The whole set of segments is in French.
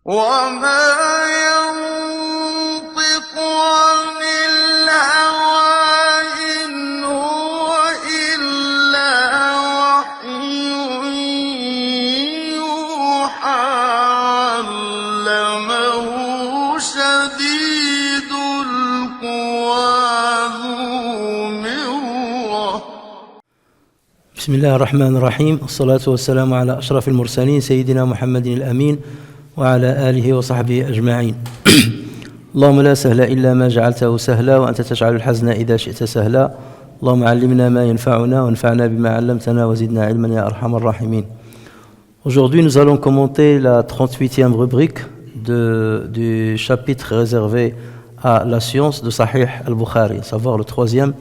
وما ينطق عن الهوى إن هو إلا وحي يوحى علمه شديد القوى ذو مرة. بسم الله الرحمن الرحيم، والصلاة والسلام على أشرف المرسلين سيدنا محمد الأمين وعلى آله وصحبه أجمعين. اللهم لا سهل إلا ما جعلته سهلا وأنت تجعل الحزن إذا شئت سهلا. اللهم علمنا ما ينفعنا وانفعنا بما علمتنا وزدنا علما يا أرحم الراحمين. Aujourd'hui, nous allons commenter la 38e rubrique du chapitre réservé à la science de Sahih al-Bukhari, à savoir le 3e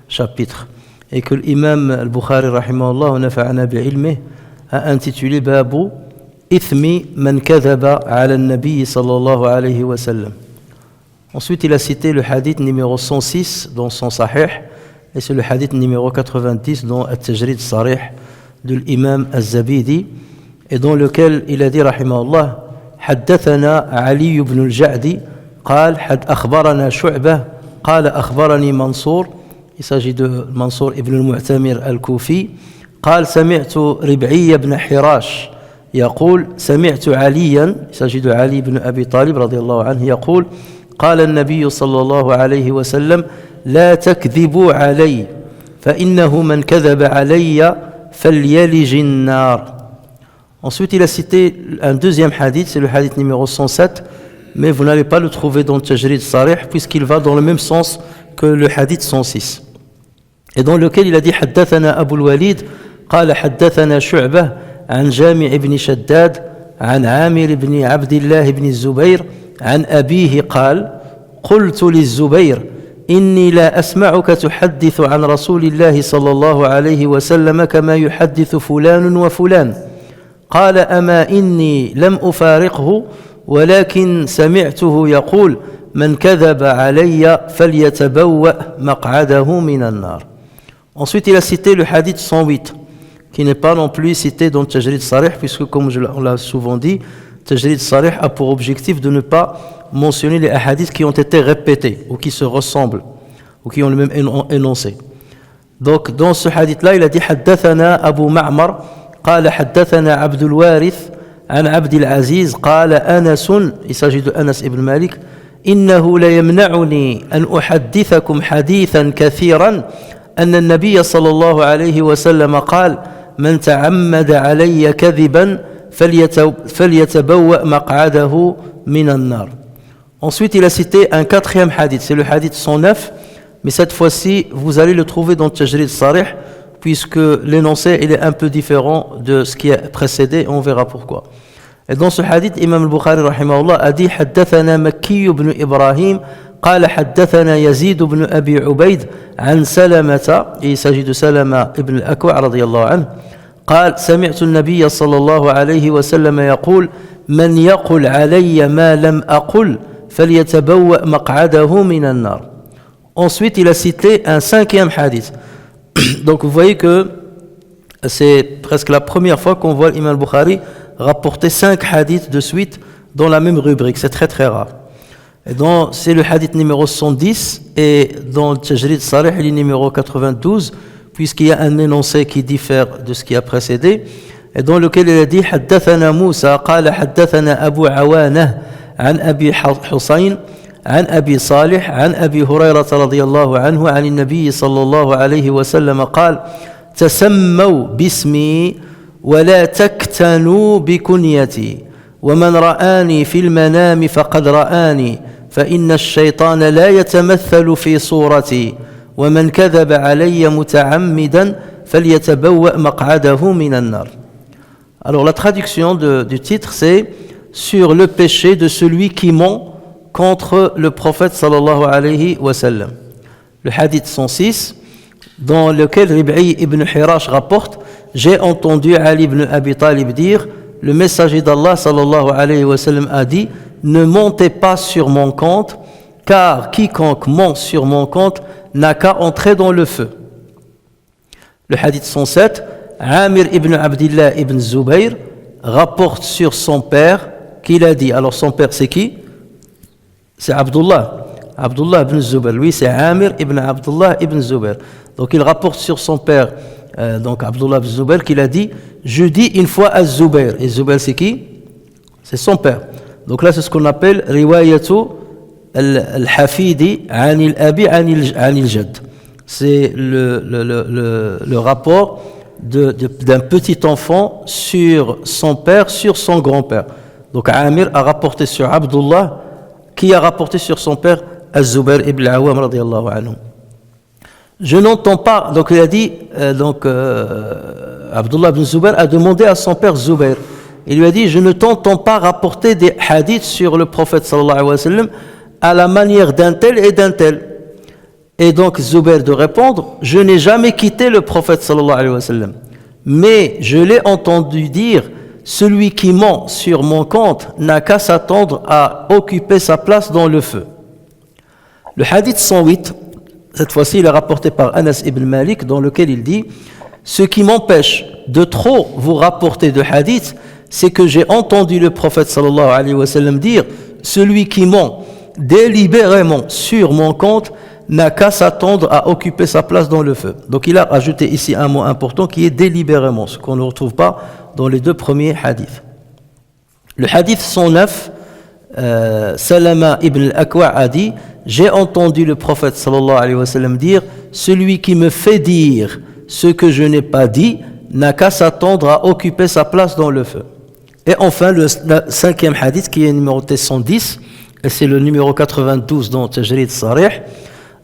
chapitre, et que l'imam al-Bukhari rahimahullah wa nafa'ana bi'ilmih a intitulé Babu Ithmi man kadhaba ala an-nabi sallallahu alayhi wa sallam. Ensuite, il a cité le hadith numéro 106 dans son Sahih, et c'est le hadith numéro 90 dans At-Tajrid Sarih de l'imam al-Zabidi, et dans lequel il a dit rahimahullah حدثنا علي بن الجعد قال أخبرنا شعبة قال أخبرني منصور. Il s'agit de Mansour ibn al-Mu'tamir al-Kufi. قال سمعت ربعي بن حراش يقول سمعت عليا. Il s'agit de Ali ibn Abi Talib رضي الله عنه يقول قال النبي صلى الله عليه وسلم لا تكذبوا علي فإنه من كذب علي فليلج النار. Ensuite, il a cité un deuxième hadith, c'est le hadith numéro 107, mais vous n'allez pas le trouver dans le Tajrid Sarih, puisqu'il va dans le même sens que le hadith 106. Et dans lequel il a dit حدثنا أبو الوليد قال حدثنا شعبة عن جامع بن شداد عن عامر بن عبد الله بن الزبير عن أبيه قال قلت للزبير إني لا أسمعك تحدث عن رسول الله صلى الله عليه وسلم كما يحدث فلان وفلان. قال أما إني لم أفارقه ولكن سمعته يقول من كذب علي فليتبوأ مقعده من النار. Ensuite, il a cité le hadith 108, qui n'est pas non plus cité dans le Tajrid Sarih, puisque, comme on l'a souvent dit, Tajrid Sarih a pour objectif de ne pas mentionner les hadiths qui ont été répétés, ou qui se ressemblent, ou qui ont le même énoncé. Donc, dans ce hadith-là, il a dit حدثنا أبو معمر قال حدثنا عبد الوارث عن عبد العزيز قال أنس. Il s'agit de Anas ibn Malik. إنه ليمنعني أن أحدثكم حديثا كثيرا أن النبي صلى الله عليه وسلم قال من تعمد علي كذبا فليتبوأ مقعده من النار. Ensuite, il a cité un quatrième hadith, c'est le hadith 109, mais cette fois-ci, vous allez le trouver dans le Tajrid Sarih, puisque l'énoncé il est un peu différent de ce qui a précédé, on verra pourquoi. Et dans ce hadith, Imam al-Bukhari rahimahullah a dit حدثنا مكي بن إبراهيم قال حدثنا يزيد بن أبي عبيد عن سلمة. Il s'agit de Salama ibn al-Akwa رضي الله عنه قال سمعت النبي صلى الله عليه وسلم يقول من يقل علي ما لم أقل فليتبوأ مقعده من النار. Ensuite, il a cité un cinquième hadith. Donc vous voyez que c'est presque la première fois qu'on voit l'imam al-Bukhari rapporter 5 hadiths de suite dans la même rubrique. C'est très très rare. Et donc c'est le hadith numéro 110, et dans le Tajrid Sarih, il est numéro 92, puisqu'il y a un énoncé qui diffère de ce qui a précédé, et dans lequel il a dit حدثنا موسى قال حدثنا أبو عوانة عن أبي حسين عن أبي صالح عن أبي هريرة رضي الله عنه عن النبي صلى الله عليه وسلم قال تسموا باسمي ولا تكتنوا بكنيتي ومن رآني في المنام فقد رآني فإن الشيطان لا يتمثل في صورتي ومن كذب علي متعمدا فليتبوأ مقعده من النار. Alors la traduction du titre, c'est sur le péché de celui qui ment contre le prophète sallallahu alayhi wa sallam. Le hadith 106, dans lequel Rib'i ibn Hirash rapporte: j'ai entendu Ali ibn Abi Talib dire, le messager d'Allah sallallahu alayhi wa sallam a dit, ne montez pas sur mon compte, car quiconque ment sur mon compte n'a qu'à entrer dans le feu. Le hadith 107, Amir ibn Abdillah ibn Zubayr rapporte sur son père qu'il a dit. Alors son père c'est qui? C'est Abdullah ibn Zubair. Lui c'est Amir ibn Abdullah ibn Zubair. Donc il rapporte sur son père, donc Abdullah ibn Zubair, qu'il a dit: je dis une fois à Zubair. Et Zubair c'est qui? C'est son père. Donc là c'est ce qu'on appelle riwayatu al-hafidi anil abi anil jad. C'est le rapport d'un petit enfant sur son père, sur son grand-père. Donc Amir a rapporté sur Abdullah, qui a rapporté sur son père Az-Zubair ibn al-Awwam radiyallahu anhu. Je n'entends pas, donc il a dit, Abdullah ibn Zubair a demandé à son père Zubair. Il lui a dit: je ne t'entends pas rapporter des hadiths sur le prophète sallallahu alayhi wa sallam à la manière d'un tel et d'un tel. Et donc Zubair de répondre: je n'ai jamais quitté le prophète sallallahu alayhi wa sallam, mais je l'ai entendu dire: celui qui ment sur mon compte n'a qu'à s'attendre à occuper sa place dans le feu. Le hadith 108, cette fois-ci il est rapporté par Anas ibn Malik, dans lequel il dit: ce qui m'empêche de trop vous rapporter de hadiths, c'est que j'ai entendu le prophète sallallahu alayhi wa sallam dire: celui qui ment délibérément sur mon compte n'a qu'à s'attendre à occuper sa place dans le feu. Donc il a ajouté ici un mot important qui est délibérément, ce qu'on ne retrouve pas dans les deux premiers hadiths. Le hadith 109, Salama ibn al-Akwa a dit: j'ai entendu le prophète sallallahu alayhi wa sallam dire: celui qui me fait dire ce que je n'ai pas dit n'a qu'à s'attendre à occuper sa place dans le feu. Et enfin le cinquième hadith qui est numéroté 110, et c'est le numéro 92 dans Tajrid Sarih.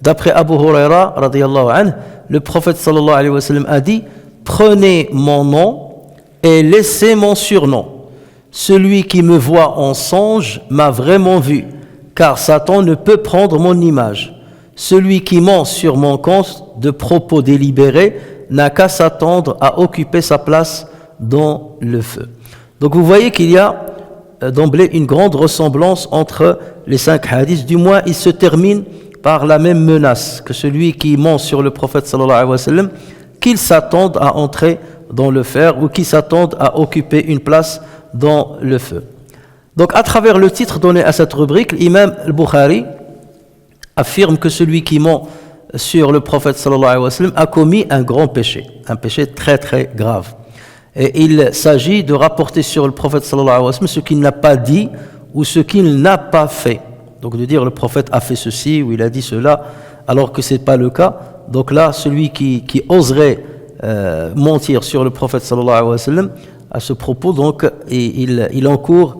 D'après Abu Huraira radiyallahu anhu, le prophète sallallahu alayhi wa sallam a dit: prenez mon nom et laissez mon surnom. Celui qui me voit en songe m'a vraiment vu, car Satan ne peut prendre mon image. Celui qui ment sur mon compte de propos délibérés n'a qu'à s'attendre à occuper sa place dans le feu. Donc vous voyez qu'il y a d'emblée une grande ressemblance entre les 5 hadiths. Du moins ils se terminent par la même menace, que celui qui ment sur le prophète sallallahu alayhi wa sallam, qu'il s'attende à entrer dans le fer ou qu'il s'attende à occuper une place dans le feu. Donc à travers le titre donné à cette rubrique, l'imam al-Bukhari affirme que celui qui ment sur le prophète sallallahu alayhi wa sallam a commis un grand péché, un péché très très grave. Et il s'agit de rapporter sur le prophète sallallahu alayhi wa sallam ce qu'il n'a pas dit ou ce qu'il n'a pas fait. Donc de dire le prophète a fait ceci ou il a dit cela alors que ce n'est pas le cas. Donc là, celui qui oserait mentir sur le prophète sallallahu alayhi wa sallam à ce propos, donc il encourt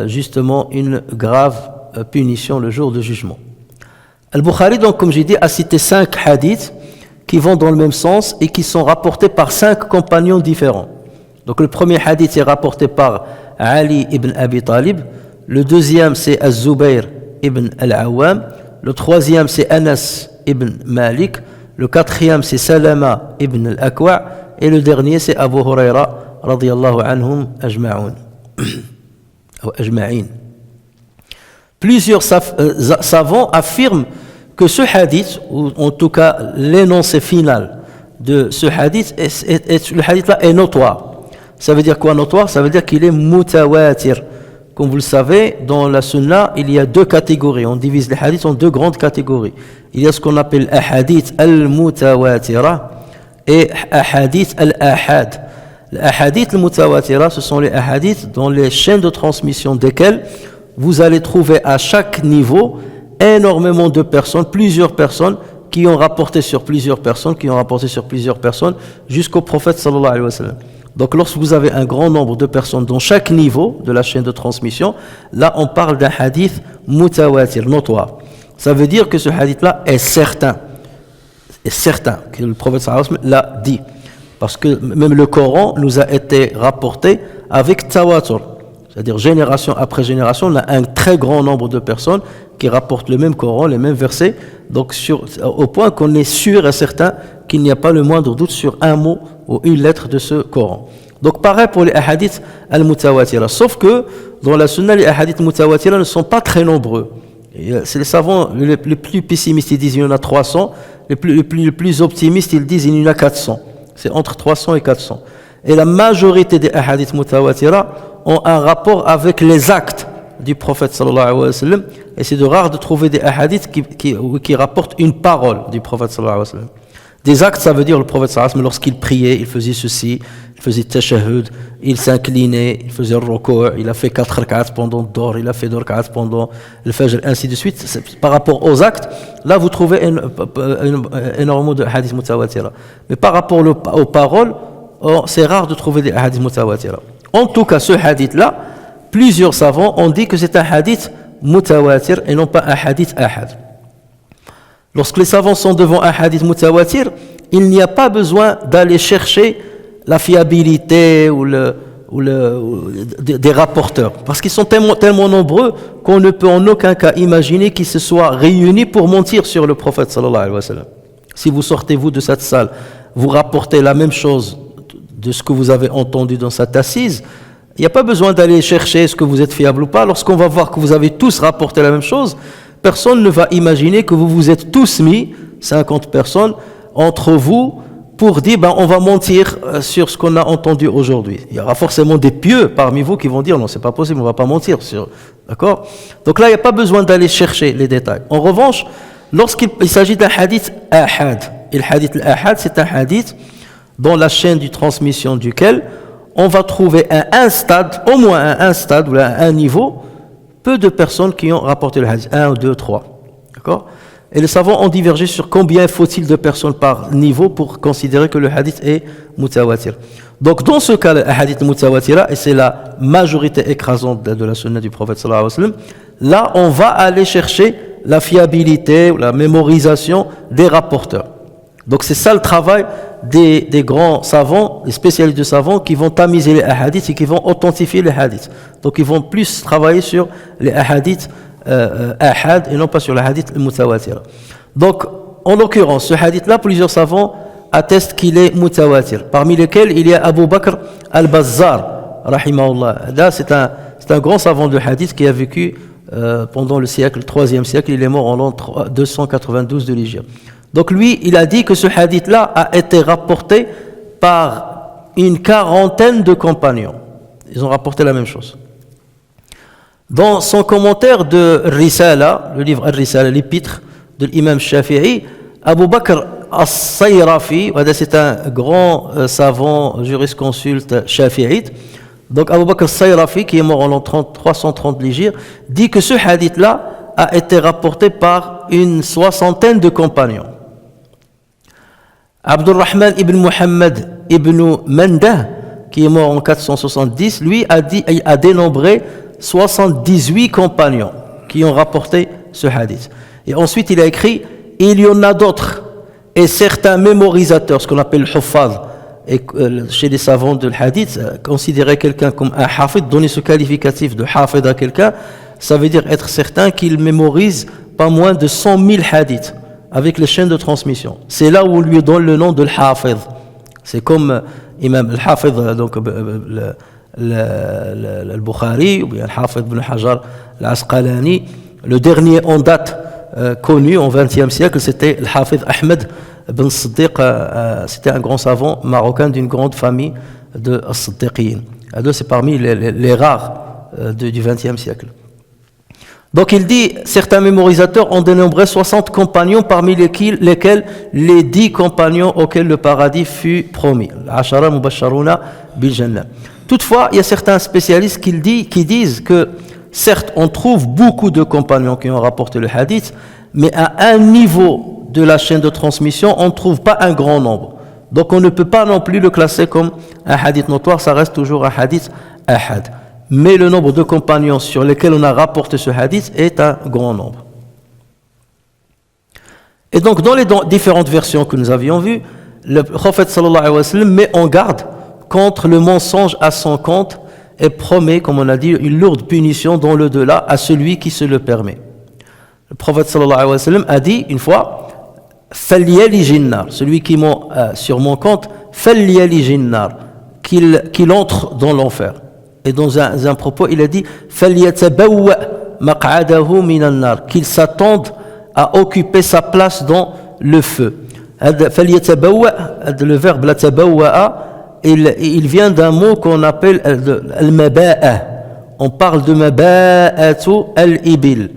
justement une grave punition le jour du jugement. Al-Bukhari, donc comme j'ai dit, a cité 5 hadiths qui vont dans le même sens et qui sont rapportés par 5 compagnons différents. Donc le premier hadith est rapporté par Ali ibn Abi Talib, le deuxième c'est Az-Zubayr ibn al-Awwam, le troisième c'est Anas ibn Malik, le quatrième c'est Salama ibn al-Akwa et le dernier c'est Abu Huraira radiyallahu anhum ajma'un. Plusieurs savants affirment que ce hadith, ou en tout cas l'énoncé final de ce hadith, le hadith là est notoire. Ça veut dire quoi notoire? Ça veut dire qu'il est mutawatir. Comme vous le savez, dans la sunna, il y a 2 catégories. On divise les hadiths en 2 grandes catégories. Il y a ce qu'on appelle ahadith al-mutawatira et ahadith al-ahad. Les ahadith al-mutawatira, ce sont les ahadiths dans les chaînes de transmission desquelles vous allez trouver à chaque niveau énormément de personnes, plusieurs personnes qui ont rapporté sur plusieurs personnes, jusqu'au prophète sallallahu alayhi wa sallam. Donc lorsque vous avez un grand nombre de personnes dans chaque niveau de la chaîne de transmission, là on parle d'un hadith mutawatir, notoire. Ça veut dire que ce hadith-là est certain que le prophète sallallahu alayhi wa sallam l'a dit. Parce que même le Coran nous a été rapporté avec tawatur. C'est-à-dire génération après génération, on a un très grand nombre de personnes qui rapportent le même Coran, les mêmes versets, donc au point qu'on est sûr et certain qu'il n'y a pas le moindre doute sur un mot ou une lettre de ce Coran. Donc pareil pour les hadiths al-mutawatira, sauf que dans la sunna, les hadiths mutawatira ne sont pas très nombreux. C'est les savants les plus pessimistes, ils disent il y en a 300, les plus optimistes, ils disent il y en a 400. C'est entre 300 et 400. Et la majorité des hadiths mutawatira ont un rapport avec les actes du prophète sallallahu alayhi wa sallam, et c'est de rare de trouver des hadiths qui rapportent une parole du prophète sallallahu alayhi wa sallam. Des actes, ça veut dire le prophète sallallahu alayhi wa sallam, lorsqu'il priait, il faisait ceci, il faisait tashahhud, il s'inclinait, il faisait le ruku', il a fait 4 rak'at pendant le Dhuhr, il a fait 2 rak'at pendant le Fajr, ainsi de suite. Par rapport aux actes, là vous trouvez énormément de hadiths mutawatira. Mais par rapport aux paroles, c'est rare de trouver des hadiths mutawatira. En tout cas, ce hadith-là, plusieurs savants ont dit que c'est un hadith mutawatir et non pas un hadith ahad. Lorsque les savants sont devant un hadith mutawatir, il n'y a pas besoin d'aller chercher la fiabilité des rapporteurs, parce qu'ils sont tellement nombreux qu'on ne peut en aucun cas imaginer qu'ils se soient réunis pour mentir sur le prophète sallallahu alayhi wa sallam. Si vous sortez vous de cette salle, vous rapportez la même chose de ce que vous avez entendu dans cette assise, il n'y a pas besoin d'aller chercher est-ce que vous êtes fiable ou pas. Lorsqu'on va voir que vous avez tous rapporté la même chose, personne ne va imaginer que vous vous êtes tous mis, 50 personnes, entre vous, pour dire on va mentir sur ce qu'on a entendu aujourd'hui. Il y aura forcément des pieux parmi vous qui vont dire non, c'est pas possible, on va pas mentir sur. D'accord? Donc là, il n'y a pas besoin d'aller chercher les détails. En revanche, lorsqu'il s'agit d'un hadith ahad, et le hadith ahad, c'est un hadith dans la chaîne de transmission duquel on va trouver un stade, au moins un stade ou un niveau, peu de personnes qui ont rapporté le hadith, 1, 2, 3. D'accord? Et les savants ont divergé sur combien faut-il de personnes par niveau pour considérer que le hadith est mutawatir. Donc dans ce cas, le hadith mutawatira, et c'est la majorité écrasante de la sunna du prophète sallallahu alayhi wa sallam, là on va aller chercher la fiabilité ou la mémorisation des rapporteurs. Donc c'est ça le travail des grands savants, les spécialistes de savants qui vont tamiser les hadiths et qui vont authentifier les hadiths. Donc ils vont plus travailler sur les hadiths ahad et non pas sur les hadiths mutawatir. Donc en l'occurrence, ce hadith-là, plusieurs savants attestent qu'il est mutawatir, parmi lesquels il y a Abu Bakr al-Bazzar, rahimahullah. Là c'est un grand savant de hadith qui a vécu pendant le siècle, le 3e siècle, il est mort en l'an 292 de l'Hégire. Donc lui, il a dit que ce hadith-là a été rapporté par une quarantaine de compagnons. Ils ont rapporté la même chose. Dans son commentaire de Risala, le livre Al-Risala, l'épître de l'imam Shafi'i, Abu Bakr al-Sayrafi, c'est un grand savant, jurisconsulte shafi'ite. Donc Abu Bakr al-Sayrafi, qui est mort en l'an 330 de l'Hégire, dit que ce hadith-là a été rapporté par une soixantaine de compagnons. Abdurrahman ibn Muhammad ibn Mandah, qui est mort en 470, lui a dénombré 78 compagnons qui ont rapporté ce hadith. Et ensuite il a écrit, il y en a d'autres, et certains mémorisateurs, ce qu'on appelle huffaz, et chez les savants de l'hadith, considérer quelqu'un comme un hafid, donner ce qualificatif de hafid à quelqu'un, ça veut dire être certain qu'il mémorise pas moins de 100 000 hadiths avec les chaînes de transmission. C'est là où on lui donne le nom de l'hafid. C'est comme imam al-hafid, donc le Bukhari, ou bien al-hafid ibn Hajar al-Asqalani. Le dernier en date connu en 20e siècle, c'était al-hafid Ahmed ibn Siddiq. C'était un grand savant marocain d'une grande famille de Siddiqiyin. C'est parmi les rares du 20e siècle. Donc il dit, certains mémorisateurs ont dénombré 60 compagnons, parmi lesquels les 10 compagnons auxquels le paradis fut promis. Ashara mubasharuna bil jannah. Toutefois, il y a certains spécialistes qui disent que, certes, on trouve beaucoup de compagnons qui ont rapporté le hadith, mais à un niveau de la chaîne de transmission, on ne trouve pas un grand nombre. Donc on ne peut pas non plus le classer comme un hadith notoire, ça reste toujours un hadith ahad. Mais le nombre de compagnons sur lesquels on a rapporté ce hadith est un grand nombre. Et donc dans les différentes versions que nous avions vues, le prophète sallallahu alayhi wa sallam met en garde contre le mensonge à son compte et promet, comme on a dit, une lourde punition dans le delà à celui qui se le permet. Le prophète sallallahu alayhi wa sallam a dit une fois, فَلْيَلِجِ النَّارِ, celui qui ment sur mon compte, فَلْيَلِجِ النَّارِ, qu'il entre dans l'enfer. Et dans un propos, il a dit فَلْيَتَبَوَّأْ مَقْعَدَهُ مِنَ النَّارِ, qu'il s'attende à occuper sa place dans le feu. فَلْيَتَبَوَّأْ, le verbe la tabawwa'a, il vient d'un mot qu'on appelle al-maba'a. On parle de maba'atu al-ibil.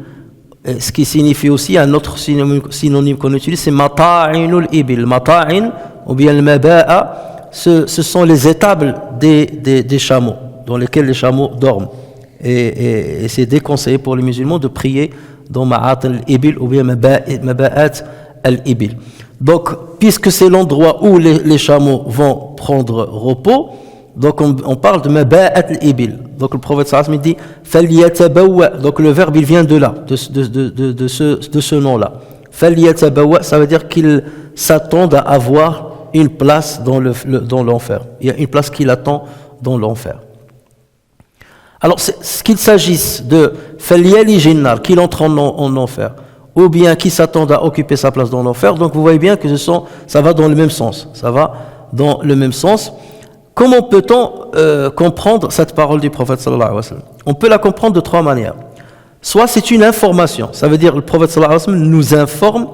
Ce qui signifie aussi, un autre synonyme qu'on utilise, c'est mata'inul ibil. Mata'in, ou bien le maba'a, ce sont les étables des chameaux, dans lesquels les chameaux dorment. Et c'est déconseillé pour les musulmans de prier dans ma'at al-ibil ou bien maba'at al-ibil. Donc, puisque c'est l'endroit où les chameaux vont prendre repos, donc on parle de maba'at al-ibil. Donc le prophète sallallahu alayhi wa sallam dit falyatabawwa. Donc le verbe il vient de là, de ce nom-là. Falyatabawwa, ça veut dire qu'il s'attend à avoir une place dans l'enfer. Il y a une place qui l'attend dans l'enfer. Alors, ce qu'il s'agisse de falyali jinnar, qu'il entre en enfer, ou bien qu'il s'attende à occuper sa place dans l'enfer, donc vous voyez bien que ça va dans le même sens. Ça va dans le même sens. Comment peut-on comprendre cette parole du prophète sallallahu alayhi wa sallam? On peut la comprendre de trois manières. Soit c'est une information, ça veut dire que le prophète sallallahu alayhi wa sallam nous informe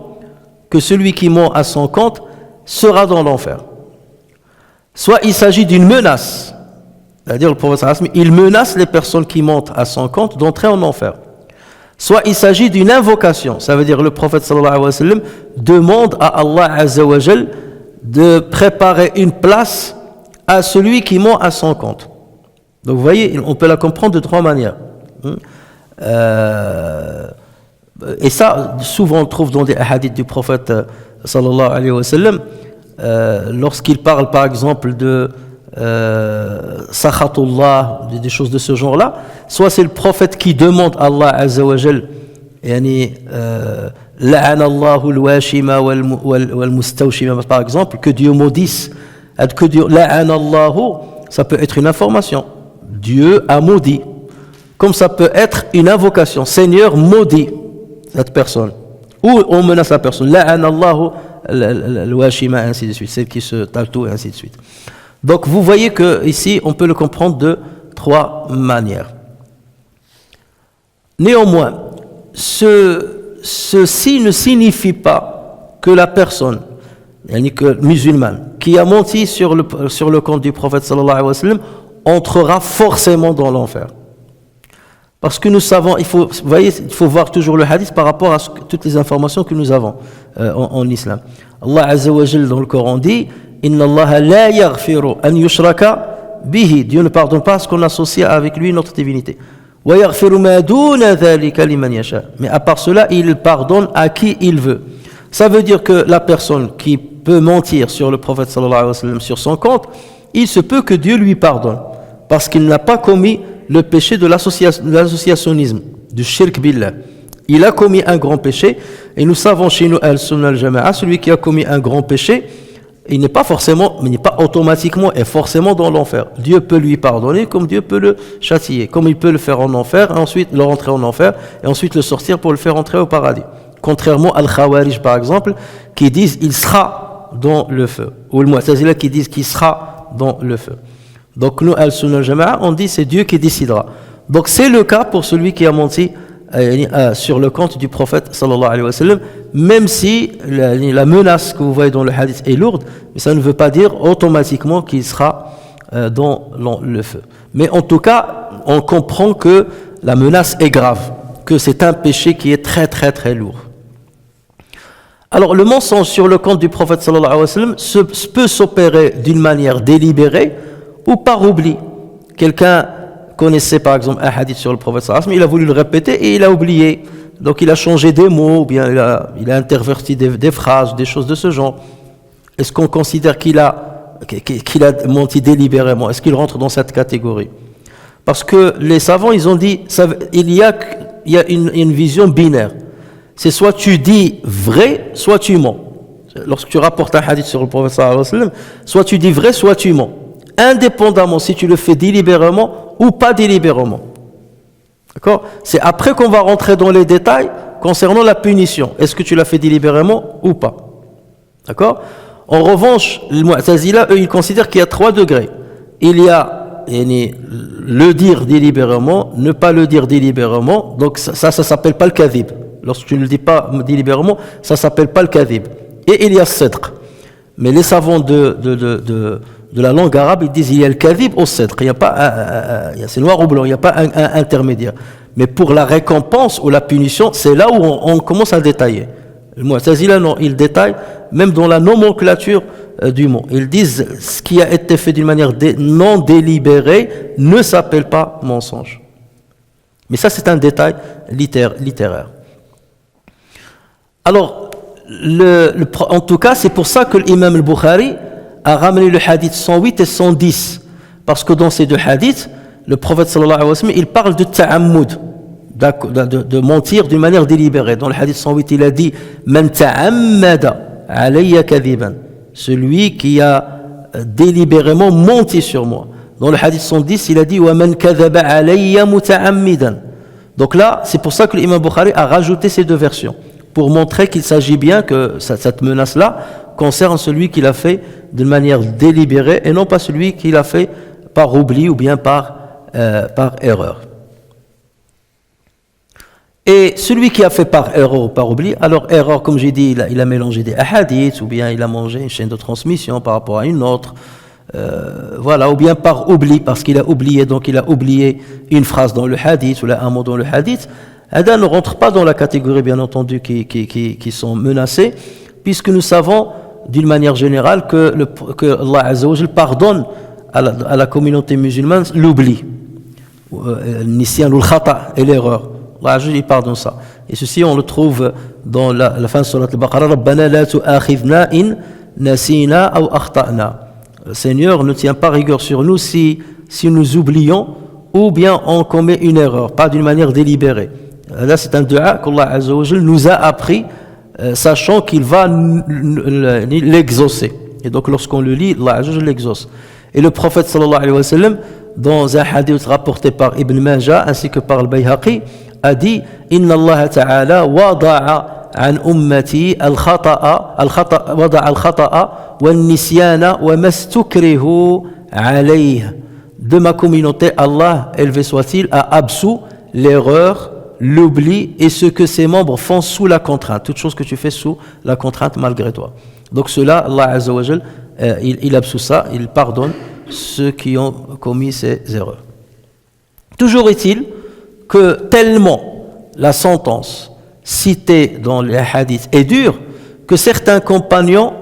que celui qui ment à son compte sera dans l'enfer. Soit il s'agit d'une menace. C'est-à-dire le prophète sallallahu alayhi wa sallam, il menace les personnes qui mentent à son compte d'entrer en enfer. Soit il s'agit d'une invocation, ça veut dire le prophète sallallahu alayhi wa sallam demande à Allah azza wa jal de préparer une place à celui qui ment à son compte. Donc vous voyez, on peut la comprendre de trois manières. Et ça, souvent on le trouve dans des hadiths du prophète sallallahu alayhi wa sallam, lorsqu'il parle par exemple de sakhatullah, des choses de ce genre-là, soit c'est le prophète qui demande à Allah azza wa jal, yani la'ana Allahu al-washima wal-mustawshima, par exemple, que Dieu maudisse, que Dieu la'ana Allahu, ça peut être une information, Dieu a maudit, comme ça peut être une invocation, Seigneur maudit cette personne, ou on menace la personne, la'ana Allahu al-washima, ainsi de suite, celle qui se tatoue, ainsi de suite. Donc vous voyez que ici on peut le comprendre de trois manières. Néanmoins, ceci ne signifie pas que la personne, que musulmane, qui a menti sur le compte du prophète sallallahu alayhi wa sallam, entrera forcément dans l'enfer. Parce que nous savons, il faut voir toujours le hadith par rapport à toutes les informations que nous avons en islam. Allah azza wa jalla dans le Coran dit Inna Allah la yaghfiru an yushraka bihi. Dieu ne pardonne pas ce qu'on associe avec lui notre divinité. Wa yaghfiru ma duna dhalika liman yasha. Mais à part cela, il pardonne à qui il veut. Ça veut dire que la personne qui peut mentir sur le prophète sallallahu alayhi wa sallam sur son compte, il se peut que Dieu lui pardonne parce qu'il n'a pas commis le péché de l'associationnisme, du shirk billah. Il a commis un grand péché et nous savons chez nous al-sunnah al-jama'a, celui qui a commis un grand péché, il n'est pas automatiquement et forcément dans l'enfer. Dieu peut lui pardonner comme Dieu peut le châtier, comme il peut le faire en enfer, et ensuite le rentrer en enfer, et ensuite le sortir pour le faire entrer au paradis. Contrairement à al-Khawarij par exemple, qui disent il sera dans le feu, ou le Mu'tazila qui disent qu'il sera dans le feu. Donc nous, al-Sunnah al-Jama'a, on dit c'est Dieu qui décidera. Donc c'est le cas pour celui qui a menti sur le compte du prophète sallallahu alayhi wa sallam, même si la menace que vous voyez dans le hadith est lourde, mais ça ne veut pas dire automatiquement qu'il sera dans le feu. Mais en tout cas, on comprend que la menace est grave, que c'est un péché qui est très très très lourd. Alors le mensonge sur le compte du prophète sallallahu alayhi wa sallam peut s'opérer d'une manière délibérée ou par oubli. Quelqu'un connaissait par exemple un hadith sur le prophète sallallahu alayhi wa sallam, il a voulu le répéter et il a oublié. Donc il a changé des mots, ou bien il a interverti des phrases, des choses de ce genre. Est-ce qu'on considère qu'il a menti délibérément? Est-ce qu'il rentre dans cette catégorie? Parce que les savants, ils ont dit, il y a une vision binaire. C'est soit tu dis vrai, soit tu mens. Lorsque tu rapportes un hadith sur le prophète sallallahu alayhi wa sallam, soit tu dis vrai, soit tu mens. Indépendamment si tu le fais délibérément ou pas délibérément. D'accord? C'est après qu'on va rentrer dans les détails concernant la punition. Est-ce que tu l'as fait délibérément ou pas? D'accord? En revanche, les Mu'tazila, eux, ils considèrent qu'il y a 3 degrés. Il y a le dire délibérément, ne pas le dire délibérément. Donc ça s'appelle pas le kadhib. Lorsque tu ne le dis pas délibérément, ça s'appelle pas le kadhib. Et il y a sidq. Mais les savants de la langue arabe, ils disent il y a le kadhib au cèdre, il y a pas c'est noir ou blanc, il n'y a pas un intermédiaire. Mais pour la récompense ou la punition, c'est là où on commence à détailler. Le Mu'tazila, non, ils détaillent même dans la nomenclature du mot. Ils disent ce qui a été fait d'une manière non délibérée ne s'appelle pas mensonge. Mais ça, c'est un détail littéraire. Alors, en tout cas, c'est pour ça que l'imam al-Bukhari a ramené le hadith 108 et 110. Parce que dans ces deux hadiths, le prophète sallallahu alayhi wa sallam, il parle de ta'ammud, de mentir d'une manière délibérée. Dans le hadith 108, il a dit « Man ta'ammada alayya kadhiban » celui qui a délibérément menti sur moi. Dans le hadith 110, il a dit « Wa man kadhaba alayya muta'ammidan » Donc là, c'est pour ça que l'imam Bukhari a rajouté ces deux versions, pour montrer qu'il s'agit bien que cette menace-là concerne celui qui l'a fait d'une manière délibérée et non pas celui qui l'a fait par oubli ou bien par erreur. Et celui qui a fait par erreur ou par oubli, alors erreur, comme j'ai dit, il a mélangé des hadiths, ou bien il a mangé une chaîne de transmission par rapport à une autre, voilà, ou bien par oubli, parce qu'il a oublié, donc il a oublié une phrase dans le hadith, ou là, un mot dans le hadith. Ada ne rentre pas dans la catégorie, bien entendu, qui sont menacés, puisque nous savons, d'une manière générale, que Allah Azza wa Jal pardonne à la communauté musulmane l'oubli, nisyan ou le khata et l'erreur. Allah il pardonne ça. Et ceci, on le trouve dans la fin de Surat al-Baqarah. Rabbana la tu'akhidhna in nasina aw akhta'na. Seigneur, ne tiens pas rigueur sur nous si nous oublions ou bien on commet une erreur, pas d'une manière délibérée. Là, c'est un dua qu'Allah Azza wa Jal nous a appris, sachant qu'il va l'exaucer. Et donc, lorsqu'on le lit, Allah Azza wa Jal l'exauce. Et le prophète sallallahu alayhi wa sallam, dans un hadith rapporté par Ibn Majah ainsi que par al-Bayhaqi, a dit Inna Allah ta'ala wada'a an ummati wada'a al-khata'a wa nisyana wa mastukrihu alayh. De ma communauté, Allah, élevé soit-il, a absous l'erreur, l'oubli et ce que ses membres font sous la contrainte, toute chose que tu fais sous la contrainte malgré toi. Donc cela, Allah Azza wa Jal, il absout ça, il pardonne ceux qui ont commis ces erreurs. Toujours est-il que tellement la sentence citée dans les hadiths est dure que certains compagnons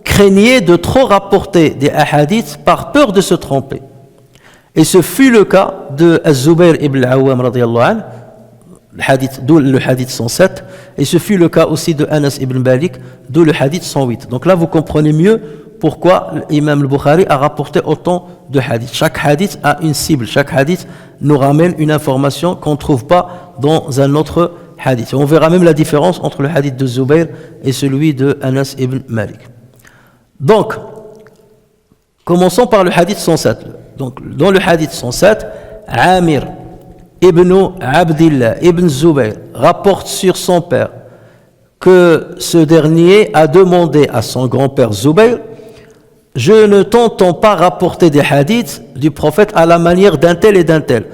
craignaient de trop rapporter des hadiths par peur de se tromper. Et ce fut le cas de Az-Zubayr ibn al-Awwam radiyallahu anhu, d'où le hadith 107, et ce fut le cas aussi de Anas ibn Malik, d'où le hadith 108. Donc là, vous comprenez mieux pourquoi l'imam al-Bukhari a rapporté autant de hadiths. Chaque hadith a une cible, chaque hadith nous ramène une information qu'on ne trouve pas dans un autre hadith. Et on verra même la différence entre le hadith de Zubayr et celui de Anas ibn Malik. Donc, commençons par le hadith 107. Donc, dans le hadith 107, Amir ibn Abdillah ibn Zubayr rapporte sur son père que ce dernier a demandé à son grand-père Zubayr: je ne t'entends pas rapporter des hadiths du prophète à la manière d'un tel et d'un tel.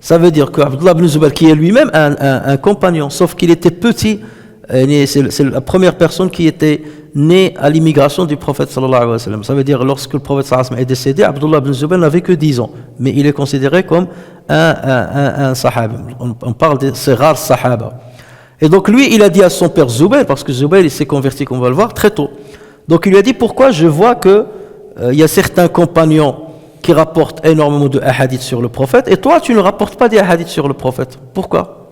Ça veut dire que Abdullah ibn Zubayr, qui est lui-même un compagnon, sauf qu'il était petit, c'est la première personne qui était née à l'immigration du prophète sallallahu alayhi wa sallam. Ça veut dire lorsque le prophète sallallahu alayhi wa sallam est décédé, Abdullah ibn Zubayr n'avait que 10 ans, mais il est considéré comme un sahaba. On parle de ces rares sahaba. Et donc lui, il a dit à son père Zubayr, parce que Zubayr il s'est converti, comme on va le voir, très tôt. Donc il lui a dit: pourquoi je vois que il y a certains compagnons qui rapportent énormément de hadiths sur le prophète, et toi tu ne rapportes pas des hadiths sur le prophète. Pourquoi?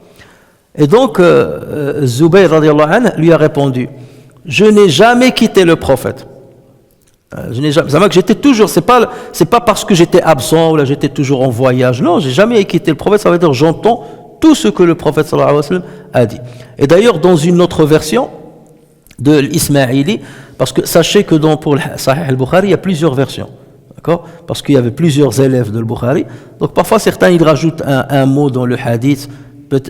Et donc Zubayr radiyallahu anhu lui a répondu: je n'ai jamais quitté le prophète. J'étais toujours, c'est pas parce que j'étais absent ou là j'étais toujours en voyage. Non, j'ai jamais quitté le prophète. Ça veut dire j'entends tout ce que le prophète sallallahu alayhi wa sallam a dit. Et d'ailleurs dans une autre version de l'Ismaïli, parce que sachez que pour le Sahih al-Bukhari il y a plusieurs versions, d'accord, parce qu'il y avait plusieurs élèves de al-Bukhari. Donc parfois certains ils rajoutent un mot dans le hadith.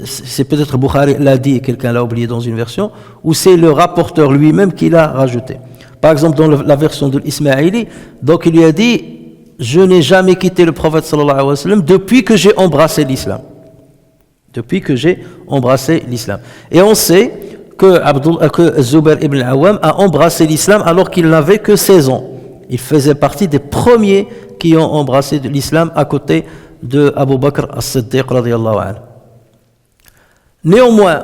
C'est peut-être Bukhari l'a dit et quelqu'un l'a oublié dans une version, ou c'est le rapporteur lui-même qui l'a rajouté. Par exemple dans la version de l'Ismaïli, donc il lui a dit: je n'ai jamais quitté le prophète sallallahu alayhi wa sallam depuis que j'ai embrassé l'islam. Depuis que j'ai embrassé l'islam. Et on sait que Zubayr ibn al-Awwam a embrassé l'islam alors qu'il n'avait que 16 ans. Il faisait partie des premiers qui ont embrassé l'islam à côté de Abu Bakr as-Siddiq radiyallahu anhu. Néanmoins,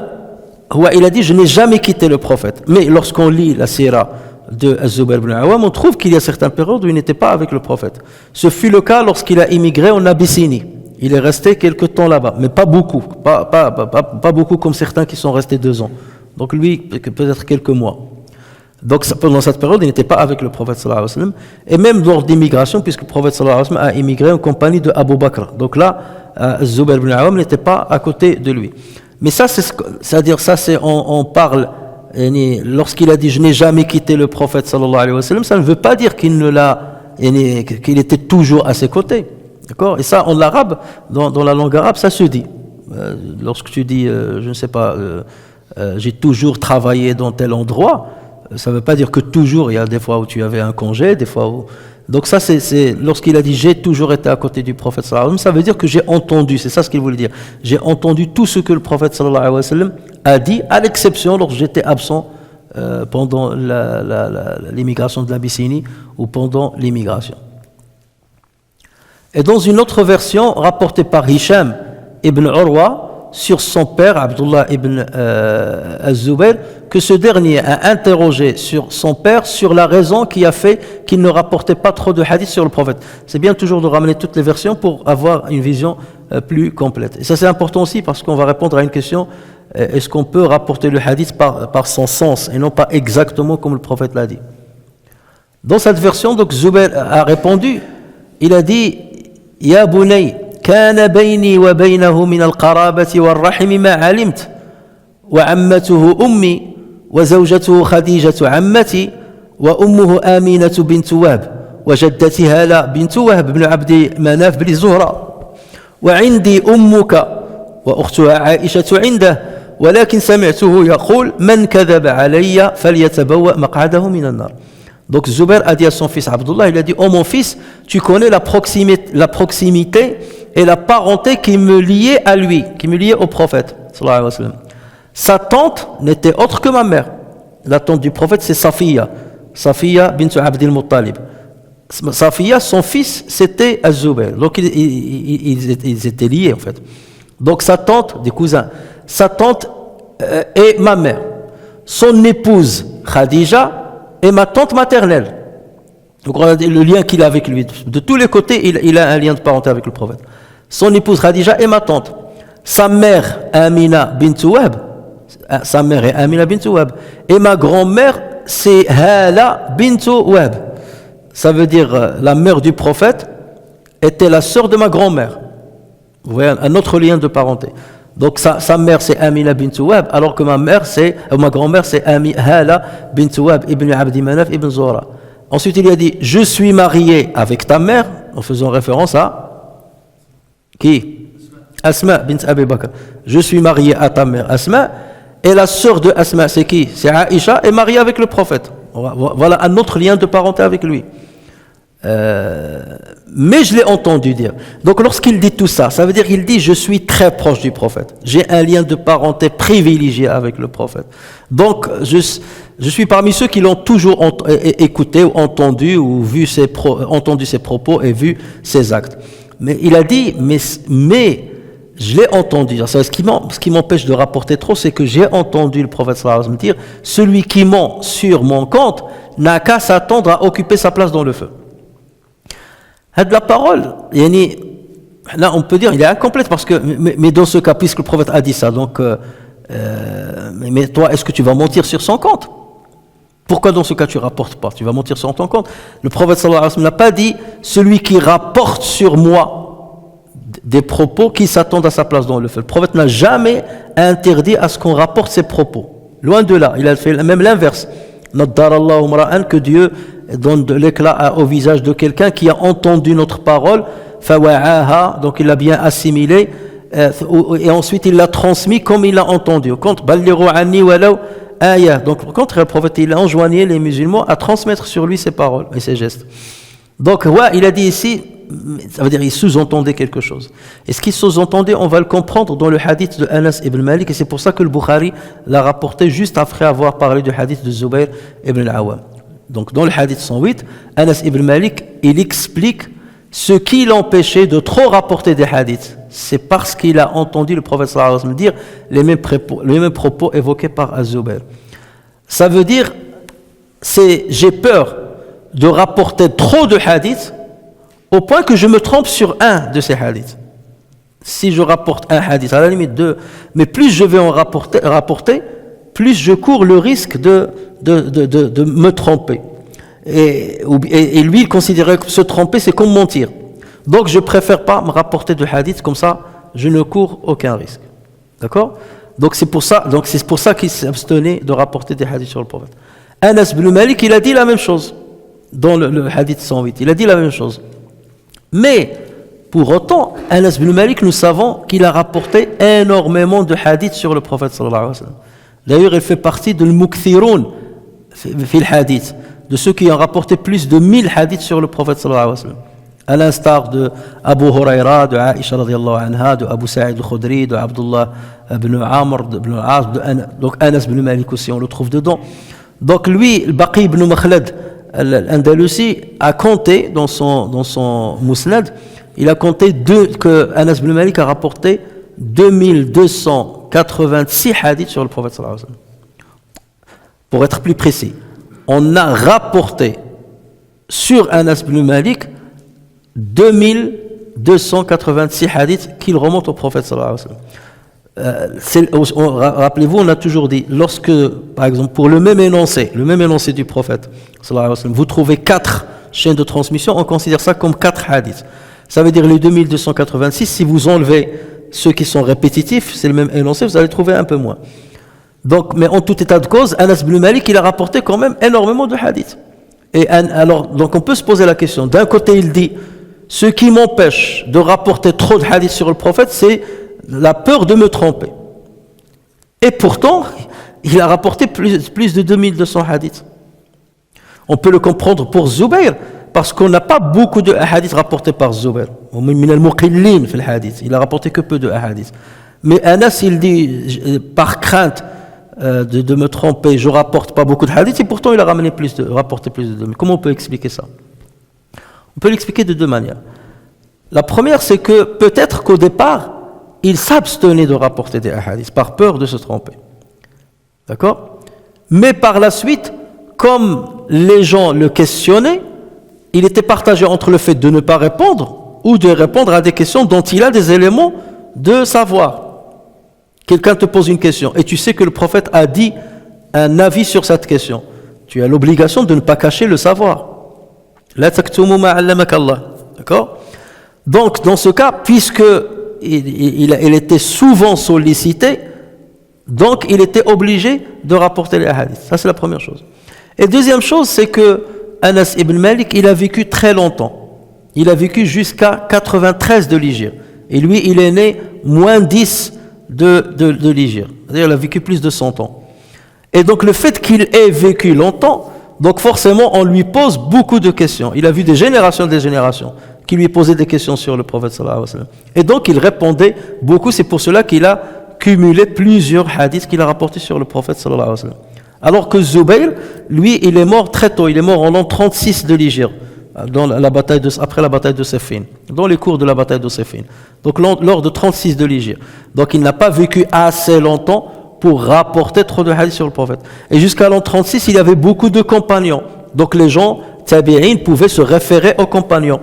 il a dit, je n'ai jamais quitté le prophète. Mais lorsqu'on lit la sira de Az-Zubayr ibn Awam, on trouve qu'il y a certaines périodes où il n'était pas avec le prophète. Ce fut le cas lorsqu'il a immigré en Abyssinie. Il est resté quelque temps là-bas, mais pas beaucoup. Pas beaucoup comme certains qui sont restés 2 ans. Donc lui, peut-être quelques mois. Donc pendant cette période, il n'était pas avec le prophète sallallahu alayhi wa sallam. Et même lors d'immigration, puisque le prophète sallallahu alayhi wa sallam a immigré en compagnie de Abu Bakr. Donc là, Az-Zubayr ibn Awam n'était pas à côté de lui. Mais ça, c'est-à-dire ça, on parle, lorsqu'il a dit « je n'ai jamais quitté le prophète sallallahu alayhi wa sallam », ça ne veut pas dire qu'il était toujours à ses côtés. D'accord ? Et ça, en arabe, dans la langue arabe, ça se dit. Lorsque tu dis, je ne sais pas, j'ai toujours travaillé dans tel endroit, ça ne veut pas dire que toujours, il y a des fois où tu avais un congé, des fois où... Donc ça, c'est lorsqu'il a dit « j'ai toujours été à côté du prophète sallallahu alayhi wa sallam », ça veut dire que j'ai entendu, c'est ça ce qu'il voulait dire. J'ai entendu tout ce que le prophète sallallahu alayhi wa sallam a dit, à l'exception lorsque j'étais absent pendant l'immigration de l'Abyssinie ou pendant l'immigration. Et dans une autre version rapportée par Hisham ibn Urwa sur son père Abdullah ibn Az-Zubayr, que ce dernier a interrogé sur son père sur la raison qui a fait qu'il ne rapportait pas trop de hadiths sur le prophète. C'est bien toujours de ramener toutes les versions pour avoir une vision plus complète. Et ça c'est important aussi parce qu'on va répondre à une question, est-ce qu'on peut rapporter le hadith par son sens et non pas exactement comme le prophète l'a dit. Dans cette version, donc Zubayr a répondu, il a dit « Ya bunay, كان بيني وبينه من القرابة والرحم ما علمت وعمته أمي وزوجته خديجة عمتي وأمه آمينة بنت وهب وجدتي هالة بنت وهب بن عبد مناف بن زهرة وعندي أمك وأختها عائشة عنده ولكن سمعته يقول من كذب علي فليتبوأ مقعده من النار. » Donc Zubayr a dit à son fils Abdullah, il a dit « Oh mon fils, tu connais la proximité et la parenté qui me liait à lui, qui me liait au prophète sallallahu alayhi wa sallam. Sa tante n'était autre que ma mère. La tante du prophète c'est Safiya bint Abdil Muttalib. Safiya, son fils, c'était Az-Zubayr. Donc ils étaient liés en fait. Donc sa tante, des cousins, sa tante est ma mère. Son épouse Khadija est ma tante maternelle. Donc regardez le lien qu'il a avec lui. De tous les côtés, il a un lien de parenté avec le prophète. Son épouse Khadija est ma tante. Sa mère Amina bint Wahb, sa mère est Amina bint Wahb. Et ma grand-mère c'est Hala bint Wahb. Ça veut dire la mère du prophète était la sœur de ma grand-mère. Vous voyez un autre lien de parenté. Donc sa mère c'est Amina bint Wahb, alors que ma grand-mère c'est Hala bint Wahb ibn Abdi Manaf ibn Zuhra. Ensuite il a dit je suis marié avec ta mère, en faisant référence à qui? Asma bint Abi Bakr. Je suis marié à ta mère Asma, et la sœur de Asma c'est qui? C'est Aïcha, est mariée avec le prophète. Voilà un autre lien de parenté avec lui. Mais je l'ai entendu dire. Donc lorsqu'il dit tout ça, ça veut dire qu'il dit je suis très proche du prophète. J'ai un lien de parenté privilégié avec le prophète. Donc je suis parmi ceux qui l'ont toujours écouté ou entendu ou entendu ses propos et vu ses actes. Mais il a dit mais je l'ai entendu. Ce qui m'empêche de rapporter trop, c'est que j'ai entendu le prophète sallallahu alayhi wa sallam dire celui qui ment sur mon compte n'a qu'à s'attendre à occuper sa place dans le feu. La parole, là on peut dire il est incomplète parce que mais dans ce cas puisque le prophète a dit ça, donc mais toi est-ce que tu vas mentir sur son compte? Pourquoi dans ce cas tu rapportes pas? Tu vas mentir sur ton compte? Le prophète sallallahu alayhi wa sallam n'a pas dit celui qui rapporte sur moi des propos qui s'attendent à sa place dans le feu. Le prophète n'a jamais interdit à ce qu'on rapporte ses propos. Loin de là, il a fait même l'inverse. Naddarallahu mra'an, que Dieu donne de l'éclat au visage de quelqu'un qui a entendu notre parole, fawa'aha, donc il l'a bien assimilé, et ensuite il l'a transmis comme il l'a entendu. Au contre, ballighu anni walaw aya. Donc au contraire, le prophète il a enjoigné les musulmans à transmettre sur lui ses paroles et ses gestes. Donc il a dit ici, ça veut dire il sous-entendait quelque chose. Et ce qu'il sous-entendait, on va le comprendre dans le hadith de Anas ibn Malik, et c'est pour ça que le Bukhari l'a rapporté juste après avoir parlé du hadith de Zubayr ibn al-Awwam. Donc dans le hadith 108, Anas ibn Malik, il explique ce qui l'empêchait de trop rapporter des hadiths. C'est parce qu'il a entendu le prophète sallallahu alayhi wa sallam dire les mêmes propos évoqués par Az-Zubayr. Ça veut dire, j'ai peur de rapporter trop de hadiths au point que je me trompe sur un de ces hadiths. Si je rapporte un hadith, à la limite deux, mais plus je vais en rapporter, plus je cours le risque de me tromper. Et lui, il considérait que se tromper, c'est comme mentir. Donc, je préfère pas me rapporter de hadith, comme ça, je ne cours aucun risque. D'accord ? Donc, c'est pour ça qu'il s'abstenait de rapporter des hadiths sur le prophète. Anas ibn Malik, il a dit la même chose dans le hadith 108. Il a dit la même chose. Mais, pour autant, Anas ibn Malik, nous savons qu'il a rapporté énormément de hadiths sur le prophète sallallahu alayhi wa sallam. D'ailleurs, il fait partie de l'mukthiroun fil hadith, de ceux qui ont rapporté plus de 1000 hadiths sur le prophète sallallahu alayhi wa sallam. À l'instar de Abu Huraira, de Aisha radiyallahu anha, de Abu Sa'id al-Khudri, de Abdullah ibn Amr, ibn al-As, donc Anas ibn Malik aussi, on le trouve dedans. Donc lui, le Baqi ibn Makhlad al-Andalusi a compté dans son Musnad, il a compté que Anas ibn Malik a rapporté 2286 hadiths sur le prophète sallallahu alayhi wa sallam. Pour être plus précis, on a rapporté sur Anas ibn Malik 2286 hadiths qu'il remonte au prophète sallallahu alayhi wa sallam. Rappelez-vous, on a toujours dit, lorsque, par exemple, pour le même énoncé du prophète sallallahu alayhi wa sallam, vous trouvez 4 chaînes de transmission, on considère ça comme 4 hadiths. Ça veut dire les 2286, si vous enlevez ceux qui sont répétitifs, c'est le même énoncé, vous allez trouver un peu moins. Donc, mais en tout état de cause, Anas ibn Malik, il a rapporté quand même énormément de hadiths. Et alors, donc on peut se poser la question. D'un côté, il dit, ce qui m'empêche de rapporter trop de hadiths sur le prophète, c'est la peur de me tromper. Et pourtant, il a rapporté plus de 2200 hadiths. On peut le comprendre pour Zubayr, parce qu'on n'a pas beaucoup de hadiths rapportés par Zubayr. Il a rapporté que peu de hadiths. Mais Anas, il dit, par crainte de me tromper, je ne rapporte pas beaucoup de hadiths, et pourtant il a rapporté plus de 2000. Comment on peut expliquer ça? On peut l'expliquer de deux manières. La première, c'est que peut-être qu'au départ, il s'abstenait de rapporter des hadiths par peur de se tromper. D'accord? Mais par la suite, comme les gens le questionnaient, il était partagé entre le fait de ne pas répondre ou de répondre à des questions dont il a des éléments de savoir. Quelqu'un te pose une question et tu sais que le prophète a dit un avis sur cette question. Tu as l'obligation de ne pas cacher le savoir. La taktumu ma 'allamakallah. Allah. D'accord? Donc, dans ce cas, puisque il était souvent sollicité, donc il était obligé de rapporter les hadiths. Ça, c'est la première chose. Et deuxième chose, c'est que Anas ibn Malik, il a vécu très longtemps. Il a vécu jusqu'à 93 de l'Hégire. Et lui, il est né moins 10 de l'Hégire. C'est-à-dire, il a vécu plus de 100 ans. Et donc, le fait qu'il ait vécu longtemps, donc forcément, on lui pose beaucoup de questions. Il a vu des générations qui lui posaient des questions sur le prophète sallallahu alayhi wa sallam. Et donc, il répondait beaucoup. C'est pour cela qu'il a cumulé plusieurs hadiths qu'il a rapportés sur le prophète sallallahu alayhi wa sallam. Alors que Zubayr, lui, il est mort très tôt. Il est mort en l'an 36 de l'Hégire, après la bataille de Siffin, dans les cours de la bataille de Siffin. Donc, lors de 36 de l'Hégire. Donc, il n'a pas vécu assez longtemps pour rapporter trop de hadiths sur le prophète. Et jusqu'à l'an 36, il y avait beaucoup de compagnons. Donc, les gens, tabi'in, pouvaient se référer aux compagnons.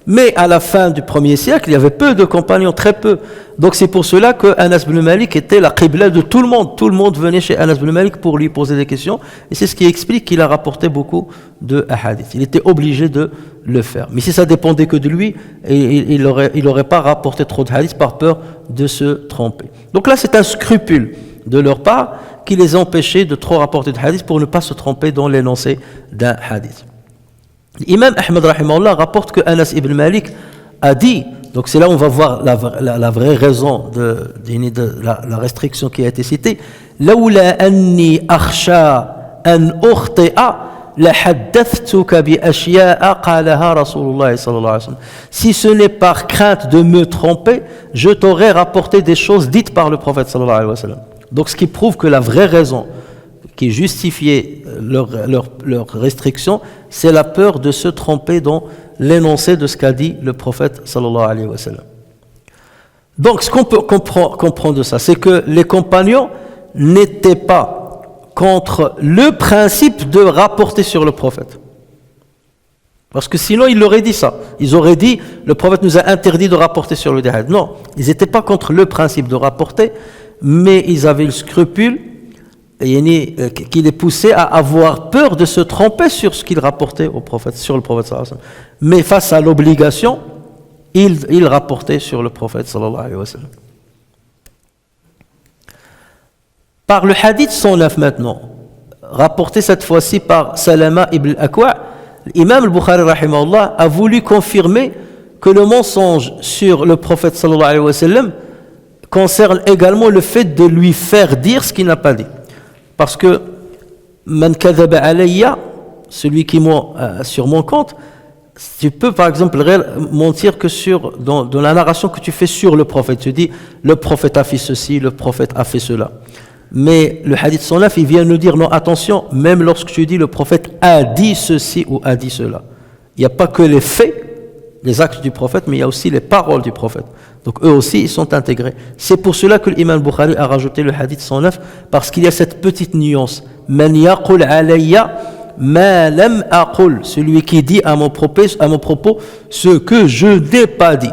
Mais à la fin du 1er siècle, il y avait peu de compagnons, très peu. Donc c'est pour cela que Anas ibn Malik était la qibla de tout le monde. Tout le monde venait chez Anas ibn Malik pour lui poser des questions. Et c'est ce qui explique qu'il a rapporté beaucoup de hadiths. Il était obligé de le faire. Mais si ça dépendait que de lui, il aurait pas rapporté trop de hadiths par peur de se tromper. Donc là, c'est un scrupule de leur part qui les empêchait de trop rapporter de hadiths pour ne pas se tromper dans l'énoncé d'un hadith. L'imam Ahmed rahimahullah rapporte que Anas ibn Malik a dit, donc c'est là où on va voir la vraie raison de la restriction qui a été citée, لولا أني أخشى أن أخطئ لحدثتك بأشياء قالها رسول الله صلى الله عليه وسلم. Si ce n'est par crainte de me tromper, je t'aurais rapporté des choses dites par le prophète sallallahu alayhi wa sallam. Donc ce qui prouve que la vraie raison qui justifiait leur restriction, c'est la peur de se tromper dans l'énoncé de ce qu'a dit le prophète sallallahu alayhi wa sallam. Donc ce qu'on peut comprendre de ça, c'est que les compagnons n'étaient pas contre le principe de rapporter sur le prophète. Parce que sinon, ils l'auraient dit ça. Ils auraient dit, le prophète nous a interdit de rapporter sur le hadith. Non, ils n'étaient pas contre le principe de rapporter, mais ils avaient le scrupule qui les poussait à avoir peur de se tromper sur ce qu'ils rapportaient au prophète, sur le prophète sallallahu alayhi wa sallam. Mais face à l'obligation, ils rapportaient sur le prophète sallallahu alayhi wa sallam. Par le hadith 109 maintenant, rapporté cette fois-ci par Salama ibn al-Akwa', l'imam al-Bukhari rahimahullah a voulu confirmer que le mensonge sur le prophète sallallahu alayhi wa sallam concerne également le fait de lui faire dire ce qu'il n'a pas dit. Parce que man kadhaba alayya, celui qui ment sur mon compte, tu peux par exemple mentir que dans la narration que tu fais sur le prophète. Tu dis le prophète a fait ceci, le prophète a fait cela. Mais le hadith 109, il vient nous dire non, attention, même lorsque tu dis le prophète a dit ceci ou a dit cela. Il n'y a pas que les faits, les actes du prophète, mais il y a aussi les paroles du prophète. Donc eux aussi, ils sont intégrés. C'est pour cela que l'imam Bukhari a rajouté le hadith 109, parce qu'il y a cette petite nuance. Man yaqul alayya ma lam aqul, celui qui dit à mon propos ce que je n'ai pas dit.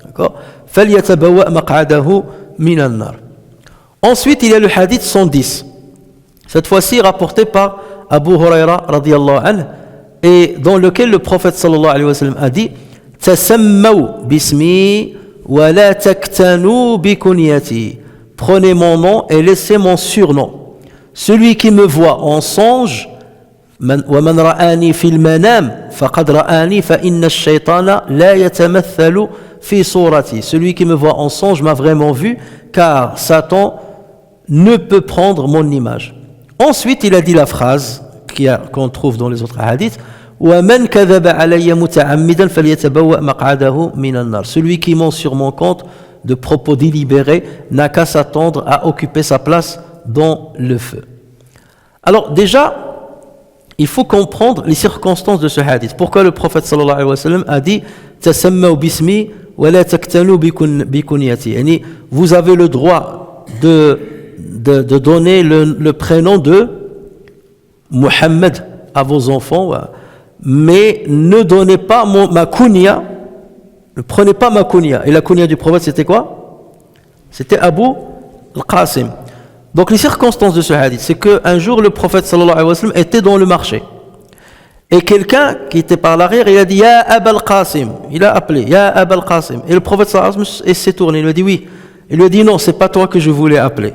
D'accord? Falyatabawa maq'adahu minan nar. Ensuite, il y a le hadith 110. Cette fois-ci rapporté par Abu Huraira radiyallahu anhu, et dans lequel le prophète sallallahu alayhi wa sallam a dit tasammaw bismi wa la taktanu bi kunyati. Prenez mon nom et laissez mon surnom. Celui qui me voit en songe, wa man ra'ani fil manam faqad ra'ani fa inna ash-shaytana la yatamathalu fi surati. Celui qui me voit en songe m'a vraiment vu, car Satan ne peut prendre mon image. Ensuite, il a dit la phrase qu'on trouve dans les autres hadiths, وَمَنْ كَذَبَ عَلَيَّ مُتَعَمِّدًا فَلْيَتَبَوَّأْ مَقْعَدَهُ مِنَ النَّارِ. Celui qui ment sur mon compte de propos délibérés n'a qu'à s'attendre à occuper sa place dans le feu. Alors déjà, il faut comprendre les circonstances de ce hadith. Pourquoi le prophète sallallahu alayhi wa sallam a dit tasammaw bismi wa la taktanu bi kunyati. Yani, vous avez le droit de donner le prénom de Muhammad à vos enfants, mais ne donnez pas ma kunya, ne prenez pas ma kunya. Et la kunya du prophète, c'était quoi? C'était Abu al-Qasim. Donc les circonstances de ce hadith, c'est qu'un jour le prophète sallallahu alayhi wa sallam était dans le marché. Et quelqu'un qui était par l'arrière, il a dit Ya Abu al-Qasim. Il a appelé Ya Abu al-Qasim. Et le prophète sallallahu alayhi wa sallam s'est tourné, il lui a dit oui. Il lui a dit non, c'est pas toi que je voulais appeler.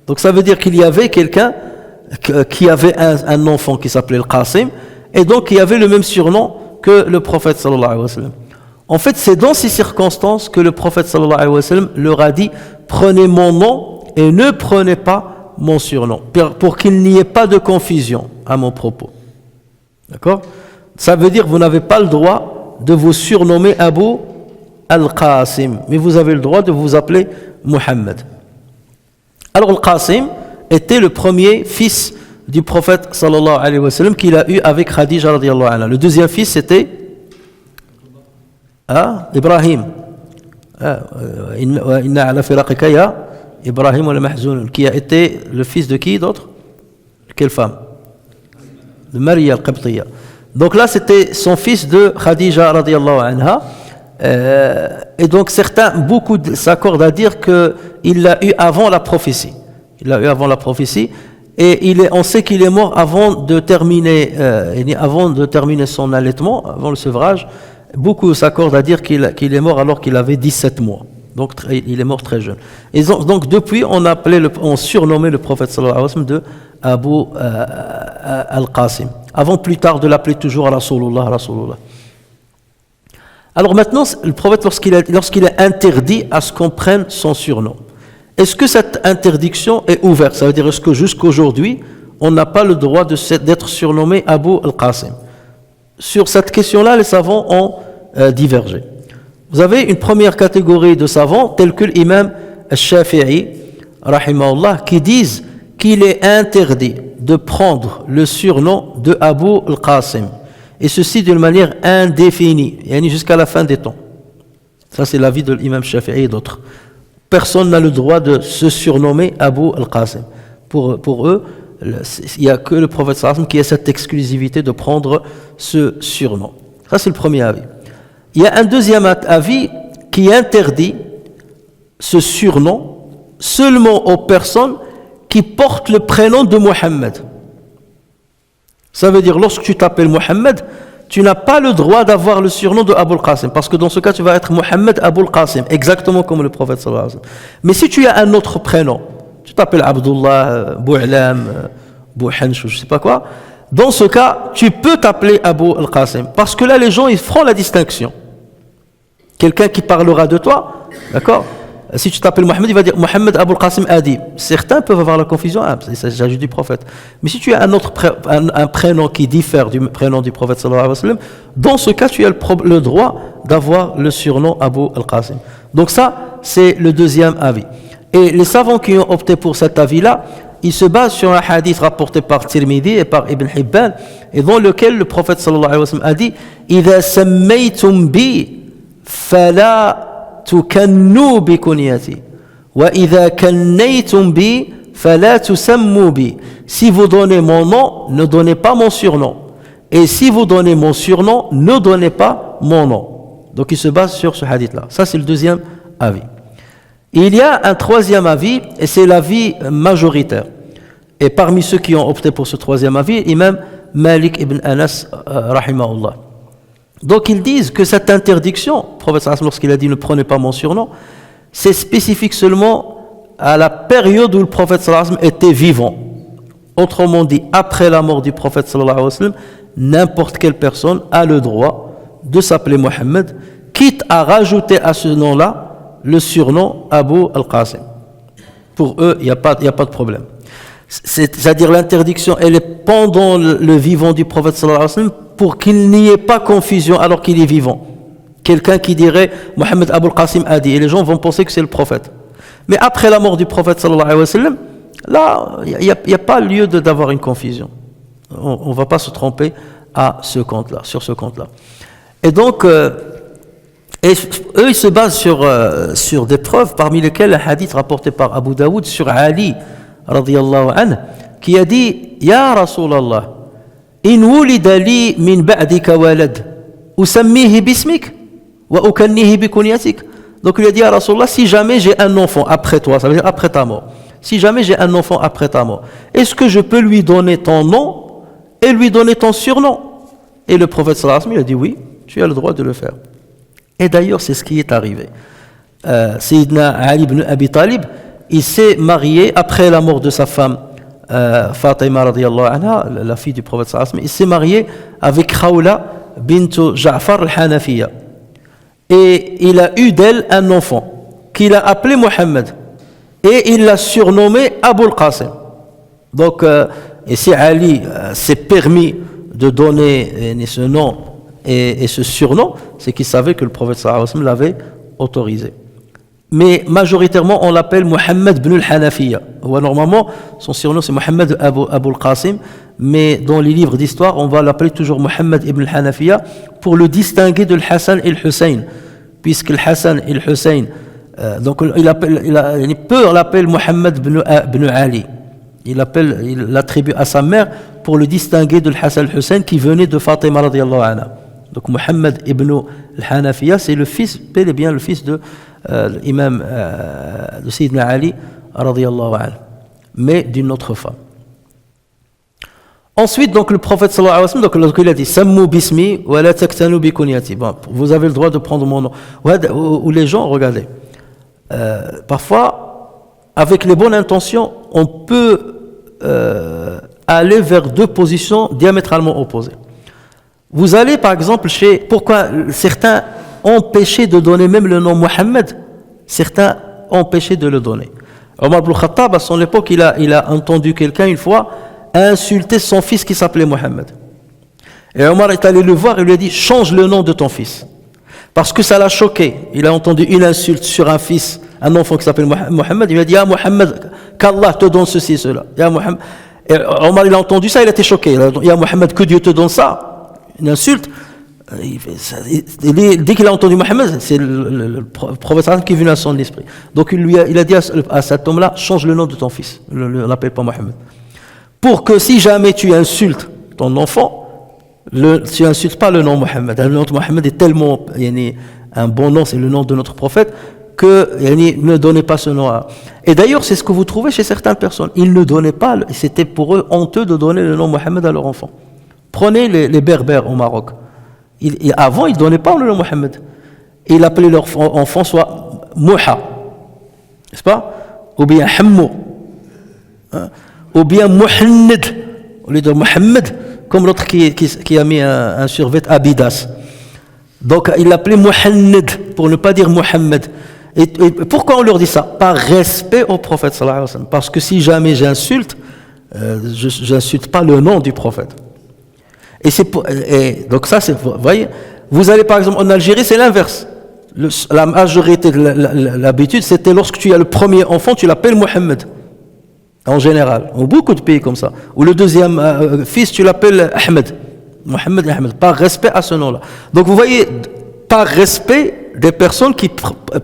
Donc ça veut dire qu'il y avait quelqu'un qui avait un enfant qui s'appelait Al-Qasim, et donc qui avait le même surnom que le prophète sallallahu alayhi wa sallam. En fait, c'est dans ces circonstances que le prophète sallallahu alayhi wa sallam leur a dit prenez mon nom et ne prenez pas mon surnom, pour qu'il n'y ait pas de confusion à mon propos. D'accord? Ça veut dire que vous n'avez pas le droit de vous surnommer Abu Al-Qasim, mais vous avez le droit de vous appeler Muhammad. Alors Al-Qasim était le premier fils du prophète sallallahu alayhi wa sallam qu'il a eu avec Khadija radiyallahu anha. Le deuxième fils c'était Ibrahim. Inna ala firaqika ya Ibrahim wa mahzun, qui a été le fils de qui d'autre? Quelle femme? De Maria al-Qibtiyya. Donc là c'était son fils de Khadija radiyallahu anha. Et donc beaucoup s'accordent à dire qu'il l'a eu avant la prophétie. Il l'a eu avant la prophétie, et on sait qu'il est mort avant de terminer son allaitement, avant le sevrage. Beaucoup s'accordent à dire qu'il est mort alors qu'il avait 17 mois. Donc il est mort très jeune. Et donc depuis on surnommait le prophète sallallahu alayhi wa sallam de Abu al-Qasim. Avant plus tard de l'appeler toujours Rasulullah. Alors maintenant, le prophète, lorsqu'il est interdit à ce qu'on prenne son surnom, est-ce que cette interdiction est ouverte? Ça veut dire, est-ce que jusqu'aujourd'hui, on n'a pas le droit d'être surnommé Abu al-Qasim? Sur cette question-là, les savants ont divergé. Vous avez une première catégorie de savants, tels que l'imam al-Shafi'i, rahimahullah, qui disent qu'il est interdit de prendre le surnom de Abu al-Qasim. Et ceci d'une manière indéfinie, jusqu'à la fin des temps. Ça, c'est l'avis de l'imam Shafi'i et d'autres. Personne n'a le droit de se surnommer Abu al-Qasim. Pour eux, il n'y a que le prophète sallallahu alayhi wa sallam qui a cette exclusivité de prendre ce surnom. Ça, c'est le premier avis. Il y a un deuxième avis qui interdit ce surnom seulement aux personnes qui portent le prénom de Mohammed. Ça veut dire, lorsque tu t'appelles Mohammed, tu n'as pas le droit d'avoir le surnom de Abu al-Qasim, parce que dans ce cas, tu vas être Mohammed Abu al-Qasim, exactement comme le prophète sallallahu alayhi wa sallam. Mais si tu as un autre prénom, tu t'appelles Abdullah, Bou'lam, Bouhanch, je ne sais pas quoi, dans ce cas, tu peux t'appeler Abu al-Qasim, parce que là, les gens, ils feront la distinction. Quelqu'un qui parlera de toi, d'accord? Si tu t'appelles Mohammed, il va dire Mohammed Abu al-Qasim Adi. Certains peuvent avoir la confusion, il s'agit du prophète. Mais si tu as un prénom qui diffère du prénom du prophète sallallahu alayhi wa sallam, dans ce cas, tu as le droit d'avoir le surnom Abu al-Qasim. Donc ça, c'est le deuxième avis. Et les savants qui ont opté pour cet avis-là, ils se basent sur un hadith rapporté par Tirmidhi et par Ibn Hibban, et dans lequel le prophète sallallahu alayhi wa sallam a dit إِذَا سَمَّيْتُمْ بِي فَلَا تكنوا بكنيتي وإذا كنيتم بي فلا تسموا بي. Si vous donnez mon nom, ne donnez pas mon surnom. Et si vous donnez mon surnom, ne donnez pas mon nom. Donc il se base sur ce hadith-là. Ça, c'est le deuxième avis. Il y a un troisième avis, et c'est l'avis majoritaire. Et parmi ceux qui ont opté pour ce troisième avis, Imam Malik ibn Anas, rahimahullah. Donc ils disent que cette interdiction, le prophète sallallahu alayhi wa sallam, lorsqu'il a dit ne prenez pas mon surnom, c'est spécifique seulement à la période où le prophète sallallahu alayhi wa sallam était vivant. Autrement dit, après la mort du prophète sallallahu alayhi wa sallam, n'importe quelle personne a le droit de s'appeler Mohammed, quitte à rajouter à ce nom-là le surnom Abu al-Qasim. Pour eux, il n'y a pas de problème. C'est-à-dire l'interdiction, elle est pendant le vivant du prophète sallallahu alayhi wa sallam, pour qu'il n'y ait pas confusion alors qu'il est vivant. Quelqu'un qui dirait Mohammed Abu al-Qasim Adi, et les gens vont penser que c'est le prophète. Mais après la mort du prophète sallallahu alayhi wa sallam, là, il n'y a pas lieu d'avoir une confusion. On ne va pas se tromper sur ce compte-là. Et donc, eux, ils se basent sur des preuves, parmi lesquelles un hadith rapporté par Abu Daoud sur Ali, radiyallahu anhu, qui a dit Ya Rasulallah, إن ولد لي من بعدك ولد أسميه باسمك وأكنيه بكنيتك. Donc il a dit à Rasulallah, si jamais j'ai un enfant après toi, ça veut dire après ta mort, si jamais j'ai un enfant après ta mort, est-ce que je peux lui donner ton nom et lui donner ton surnom? Et le prophète sallallahu alayhi wa sallam, il a dit oui, tu as le droit de le faire. Et d'ailleurs c'est ce qui est arrivé. Sayyidina Ali ibn Abi Talib, il s'est marié après la mort de sa femme Fatima radiyallahu anha, la fille du prophète sallallahu alayhi wa sallam. Il s'est marié avec Khawla bint Ja'far al-Hanafiya, et il a eu d'elle un enfant qu'il a appelé Mohammed, et il l'a surnommé Abu al-Qasim. Donc et si Ali s'est permis de donner ce nom et ce surnom, c'est qu'il savait que le prophète sallallahu alayhi wa sallam l'avait autorisé. Mais majoritairement, on l'appelle Mohammed ibn al-Hanafiya. Normalement, son surnom c'est Mohammed Abu al-Qasim, mais dans les livres d'histoire, on va l'appeler toujours Mohammed ibn al-Hanafiya pour le distinguer de Hassan et Hussein, puisque Hassan et Hussein, donc il peut l'appeler Mohammed ibn Ali. Il l'attribue à sa mère pour le distinguer de Hassan et Hussein qui venait de Fatima radiyallahu anha. Donc Mohammed ibn al-Hanafiya, c'est le fils, bel et bien le fils de l'imam de Sayyidina Ali radiyallahu anhu, mais d'une autre femme. Ensuite, donc le prophète sallallahu alayhi wa sallam, donc lorsqu'il a dit Sammu bismi wa la taktanu bi kunyati, bon, vous avez le droit de prendre mon nom. Ou les gens, regardez, parfois avec les bonnes intentions, on peut aller vers deux positions diamétralement opposées. Vous allez par exemple pourquoi certains ont empêché de donner même le nom Mohammed, certains ont empêché de le donner. Omar ibn Khattab, à son époque, il a entendu quelqu'un une fois insulter son fils qui s'appelait Mohammed. Et Omar est allé le voir et lui a dit change le nom de ton fils. Parce que ça l'a choqué. Il a entendu une insulte sur un fils, un enfant qui s'appelle Mohammed. Il lui a dit ah Mohammed, qu'Allah te donne ceci, cela. Ya Mohammed. Et Omar, il a entendu ça, il a été choqué. Il a dit, Ya Mohammed, que Dieu te donne ça, une insulte. Dès qu'il a entendu Mohammed, c'est le prophète qui est venu à son esprit. Donc il a dit à cet homme-là, change le nom de ton fils, ne l'appelle pas Mohammed. Pour que si jamais tu insultes ton enfant, tu n'insultes pas le nom Mohammed. Le nom de Mohammed est tellement un bon nom, c'est le nom de notre prophète, que ne donnez pas ce nom. Et d'ailleurs, c'est ce que vous trouvez chez certaines personnes. Ils ne donnaient pas, c'était pour eux honteux de donner le nom Mohammed à leur enfant. Prenez les Berbères au Maroc. Avant, ils ne donnaient pas le nom Mohammed. Ils appelaient leur enfant soit Mouha, n'est-ce pas? Ou bien Hammou, ou bien Muhannad, au lieu de Mohammed, comme l'autre qui a mis un survêt Abidas. Donc, il l'appelait Muhannad, pour ne pas dire Mohammed. Et pourquoi on leur dit ça? Par respect au prophète sallallahu alayhi wa sallam. Parce que si jamais j'insulte, je n'insulte pas le nom du prophète. Et donc ça, vous voyez, vous allez par exemple en Algérie, c'est l'inverse. La majorité de l'habitude, c'était lorsque tu as le premier enfant, tu l'appelles Mohammed. En général, en beaucoup de pays comme ça. Ou le deuxième fils, tu l'appelles Ahmed. Mohammed et Ahmed, par respect à ce nom-là. Donc vous voyez, par respect des personnes qui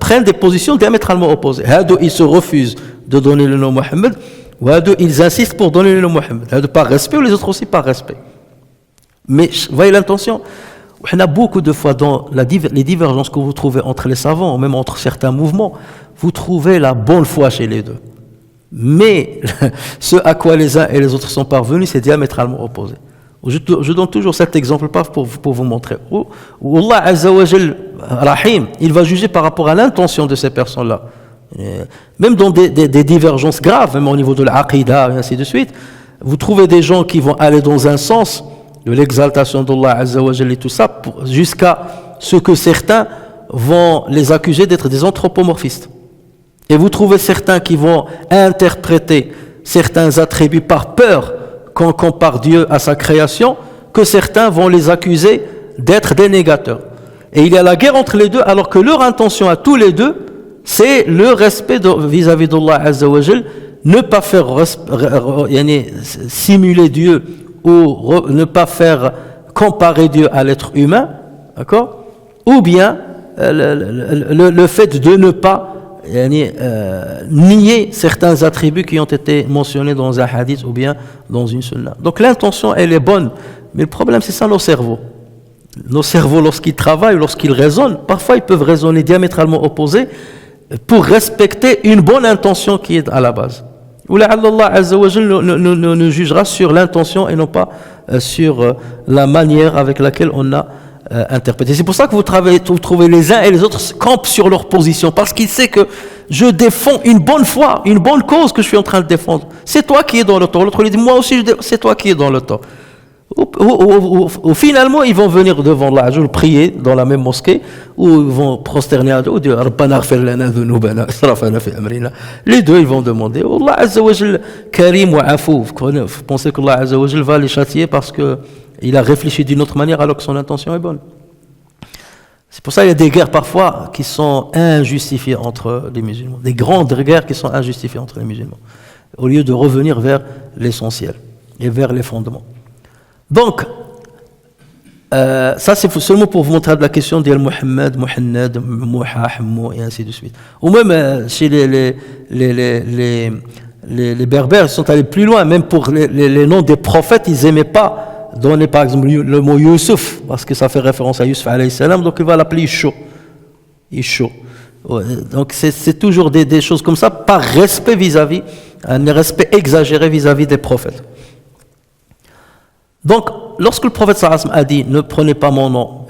prennent des positions diamétralement opposées. Hadou, ils se refusent de donner le nom Mohammed, ou Hadou, ils insistent pour donner le nom Mohammed. Hadou, par respect, ou les autres aussi par respect. Mais vous voyez l'intention. On a beaucoup de fois dans les divergences que vous trouvez entre les savants, même entre certains mouvements, vous trouvez la bonne foi chez les deux. Mais ce à quoi les uns et les autres sont parvenus, c'est diamétralement opposé. Je donne toujours cet exemple pour vous montrer. Où Allah Azza wa Jal Rahim, il va juger par rapport à l'intention de ces personnes-là. Même dans des divergences graves, même au niveau de l'aqida et ainsi de suite, vous trouvez des gens qui vont aller dans un sens de l'exaltation d'Allah Azza wa Jal et tout ça, jusqu'à ce que certains vont les accuser d'être des anthropomorphistes. Et vous trouvez certains qui vont interpréter certains attributs par peur qu'on compare Dieu à sa création, que certains vont les accuser d'être des négateurs. Et il y a la guerre entre les deux, alors que leur intention à tous les deux, c'est le respect vis-à-vis d'Allah Azza wa Jal, ne pas faire simuler Dieu ou ne pas faire comparer Dieu à l'être humain, d'accord? Ou bien le fait de ne pas nier certains attributs qui ont été mentionnés dans un hadith ou bien dans une sunna. Donc l'intention, elle est bonne, mais le problème, c'est ça, nos cerveaux. Nos cerveaux, lorsqu'ils travaillent, lorsqu'ils raisonnent, parfois ils peuvent raisonner diamétralement opposés pour respecter une bonne intention qui est à la base. Ou là, Allah Azza wa Jal ne jugera sur l'intention et non pas sur la manière avec laquelle on a interprété. C'est pour ça que vous trouvez les uns et les autres campent sur leur position, parce qu'ils savent que je défends une bonne foi, une bonne cause que je suis en train de défendre. C'est toi qui es dans le tort. L'autre lui dit, moi aussi, c'est toi qui es dans le tort. Ou finalement, ils vont venir devant Allah, prier dans la même mosquée, ou ils vont prosterner à Dieu, ou dire, les deux, ils vont demander, Allah Azza wa Jal Karim wa Afou. Vous pensez qu'Allah Azza wa Jal va les châtier parce qu'il a réfléchi d'une autre manière alors que son intention est bonne. C'est pour ça qu'il y a des guerres parfois qui sont injustifiées entre les musulmans, des grandes guerres qui sont injustifiées entre les musulmans, au lieu de revenir vers l'essentiel et vers les fondements. Donc, ça c'est seulement pour vous montrer la question d'Al Muhammad, Muhannad, Mouha, Hammou et ainsi de suite. Ou même chez les Berbères, ils sont allés plus loin, même pour les noms des prophètes, ils n'aimaient pas donner par exemple le mot Youssouf, parce que ça fait référence à Youssouf alayhi salam, donc il va l'appeler Isho. Donc c'est toujours des choses comme ça, par respect vis-à-vis, un respect exagéré vis-à-vis des prophètes. Donc, lorsque le prophète sallallahu alayhi wa sallam a dit ne prenez pas mon nom,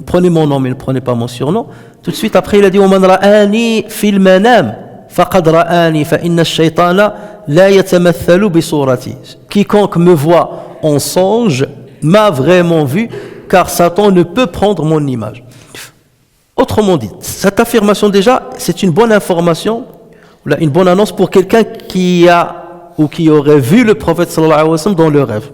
prenez mon nom mais ne prenez pas mon surnom, tout de suite après il a dit وَمَنْ رَآنِي فِي الْمَنَامِ فَقَدْ رَآنِي فَإِنَّ الشَّيْطَانَ لَا يَتَمَثَّلُ بِصُورَتِي. Quiconque me voit en songe m'a vraiment vu, car Satan ne peut prendre mon image. Autrement dit, cette affirmation déjà, c'est une bonne information, une bonne annonce pour quelqu'un qui a ou qui aurait vu le prophète sallallahu alayhi wa sallam dans le rêve.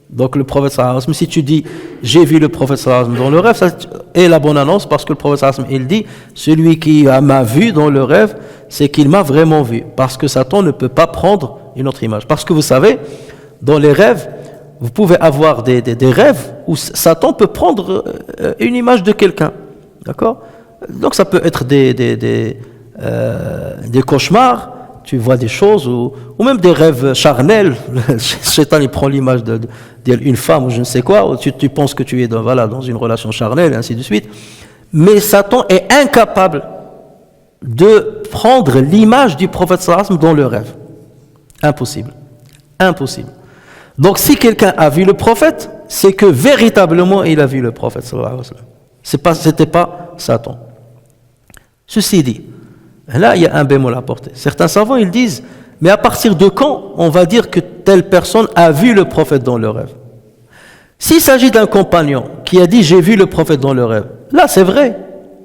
Donc le prophète sallallahu alayhi wa sallam, si tu dis j'ai vu le prophète sallallahu alayhi wa sallam dans le rêve, ça est la bonne annonce, parce que le prophète sallallahu alayhi wa sallam, il dit celui qui m'a vu dans le rêve, c'est qu'il m'a vraiment vu, parce que Satan ne peut pas prendre une autre image. Parce que vous savez, dans les rêves, vous pouvez avoir des rêves où Satan peut prendre une image de quelqu'un. D'accord? Donc ça peut être des cauchemars, tu vois des choses, ou même des rêves charnels. Satan il prend l'image d'une femme ou je ne sais quoi, ou tu penses que tu es dans une relation charnelle, et ainsi de suite. Mais Satan est incapable de prendre l'image du prophète sallallahu alayhi wa sallam dans le rêve. Impossible. Impossible. Donc si quelqu'un a vu le prophète, c'est que véritablement il a vu le prophète sallallahu alayhi wa sallam. C'était pas Satan. Ceci dit, là il y a un bémol à porter. Certains savants ils disent, mais à partir de quand on va dire que telle personne a vu le prophète dans le rêve? S'il s'agit d'un compagnon qui a dit j'ai vu le prophète dans le rêve, là c'est vrai,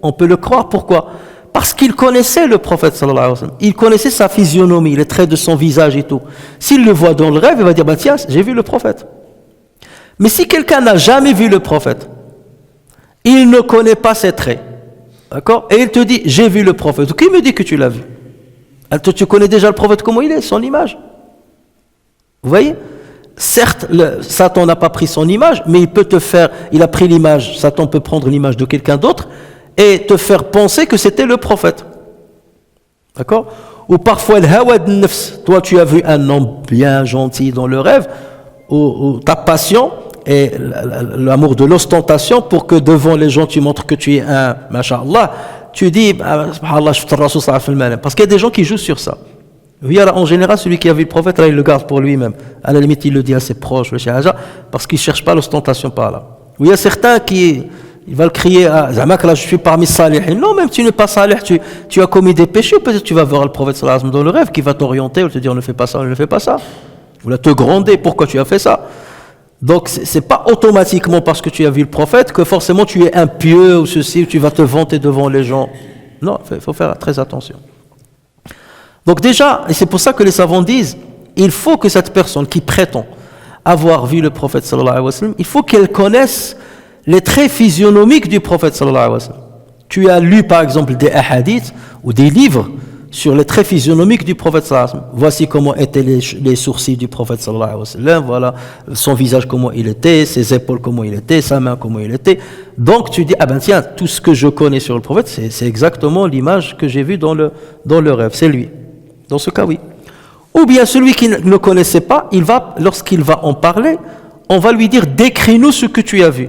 on peut le croire. Pourquoi? Parce qu'il connaissait le prophète sallallahu alayhi wa sallam, il connaissait sa physionomie, les traits de son visage et tout. S'il le voit dans le rêve, il va dire bah tiens, j'ai vu le prophète. Mais si quelqu'un n'a jamais vu le prophète, il ne connaît pas ses traits, d'accord? Et il te dit j'ai vu le prophète. Qui me dit que tu l'as vu? Tu connais déjà le prophète comment il est, son image. Vous voyez? Certes, Satan n'a pas pris son image, mais il a pris l'image, Satan peut prendre l'image de quelqu'un d'autre et te faire penser que c'était le prophète. D'accord? Ou parfois, le hawa nafs, toi tu as vu un homme bien gentil dans le rêve, ou ta passion et l'amour de l'ostentation pour que devant les gens tu montres que tu es un, masha'Allah, tu dis, subhanallah, je te rassure ça, parce qu'il y a des gens qui jouent sur ça. Oui, alors, en général, celui qui a vu le prophète, là, il le garde pour lui-même. À la limite, il le dit à ses proches, parce qu'il ne cherche pas l'ostentation par là. Oui, il y a certains qui va le crier à Zamak, là, je suis parmi salih. Non, même tu n'es pas salih, tu as commis des péchés, peut-être tu vas voir le prophète sallallahu alayhi wa sallam dans le rêve, qui va t'orienter, ou te dire, ne fais pas ça, ne fais pas ça. Ou là, te gronder, pourquoi tu as fait ça. Donc, c'est pas automatiquement parce que tu as vu le prophète que forcément tu es impieux ou ceci, ou tu vas te vanter devant les gens. Non, il faut faire très attention. Donc déjà, et c'est pour ça que les savants disent, il faut que cette personne qui prétend avoir vu le prophète sallallahu alayhi wa sallam, il faut qu'elle connaisse les traits physionomiques du prophète sallallahu alayhi wa sallam. Tu as lu par exemple des hadiths ou des livres sur les traits physionomiques du prophète sallallahu alayhi wa sallam. Voici comment étaient les sourcils du prophète sallallahu alayhi wa sallam, voilà son visage comment il était, ses épaules comment il était, sa main comment il était. Donc tu dis, ah ben tiens, tout ce que je connais sur le prophète, c'est exactement l'image que j'ai vue dans le rêve, c'est lui. Dans ce cas, oui. Ou bien celui qui ne connaissait pas, lorsqu'il va en parler, on va lui dire, décris-nous ce que tu as vu.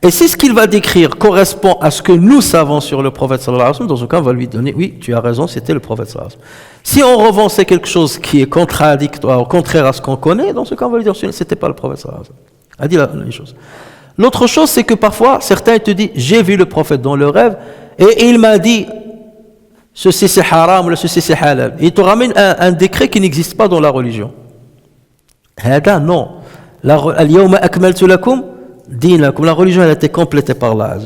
Et si ce qu'il va décrire correspond à ce que nous savons sur le prophète sallallahu alayhi wa sallam, dans ce cas, on va lui donner, oui, tu as raison, c'était le prophète sallallahu alayhi wa sallam. Si en revanche c'est quelque chose qui est contradictoire, au contraire à ce qu'on connaît, dans ce cas, on va lui dire, c'était pas le prophète sallallahu alayhi wa sallam. A dit les choses. L'autre chose, c'est que parfois, certains te disent, j'ai vu le prophète dans le rêve, et il m'a dit, ceci c'est haram ou ceci c'est halal. Et il te ramène un décret qui n'existe pas dans la religion. Non. Al-yawma akmaltu lakum dinakum. La religion elle a été complétée par Allah.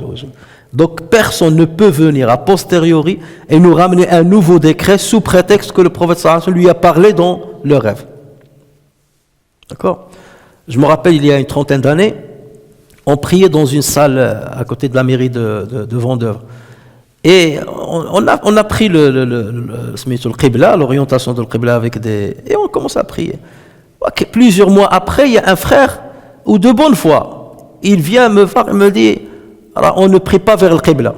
Donc personne ne peut venir a posteriori et nous ramener un nouveau décret sous prétexte que le prophète sallallahu alayhi wa sallam lui a parlé dans le rêve. D'accord? Je me rappelle il y a une trentaine d'années, on priait dans une salle à côté de la mairie de Vendœuvre. Et on a pris le Qibla, l'orientation de Qibla et on commence à prier. Okay, plusieurs mois après, il y a un frère, ou de bonne foi, il vient me voir et me dit, alors on ne prie pas vers le Qibla.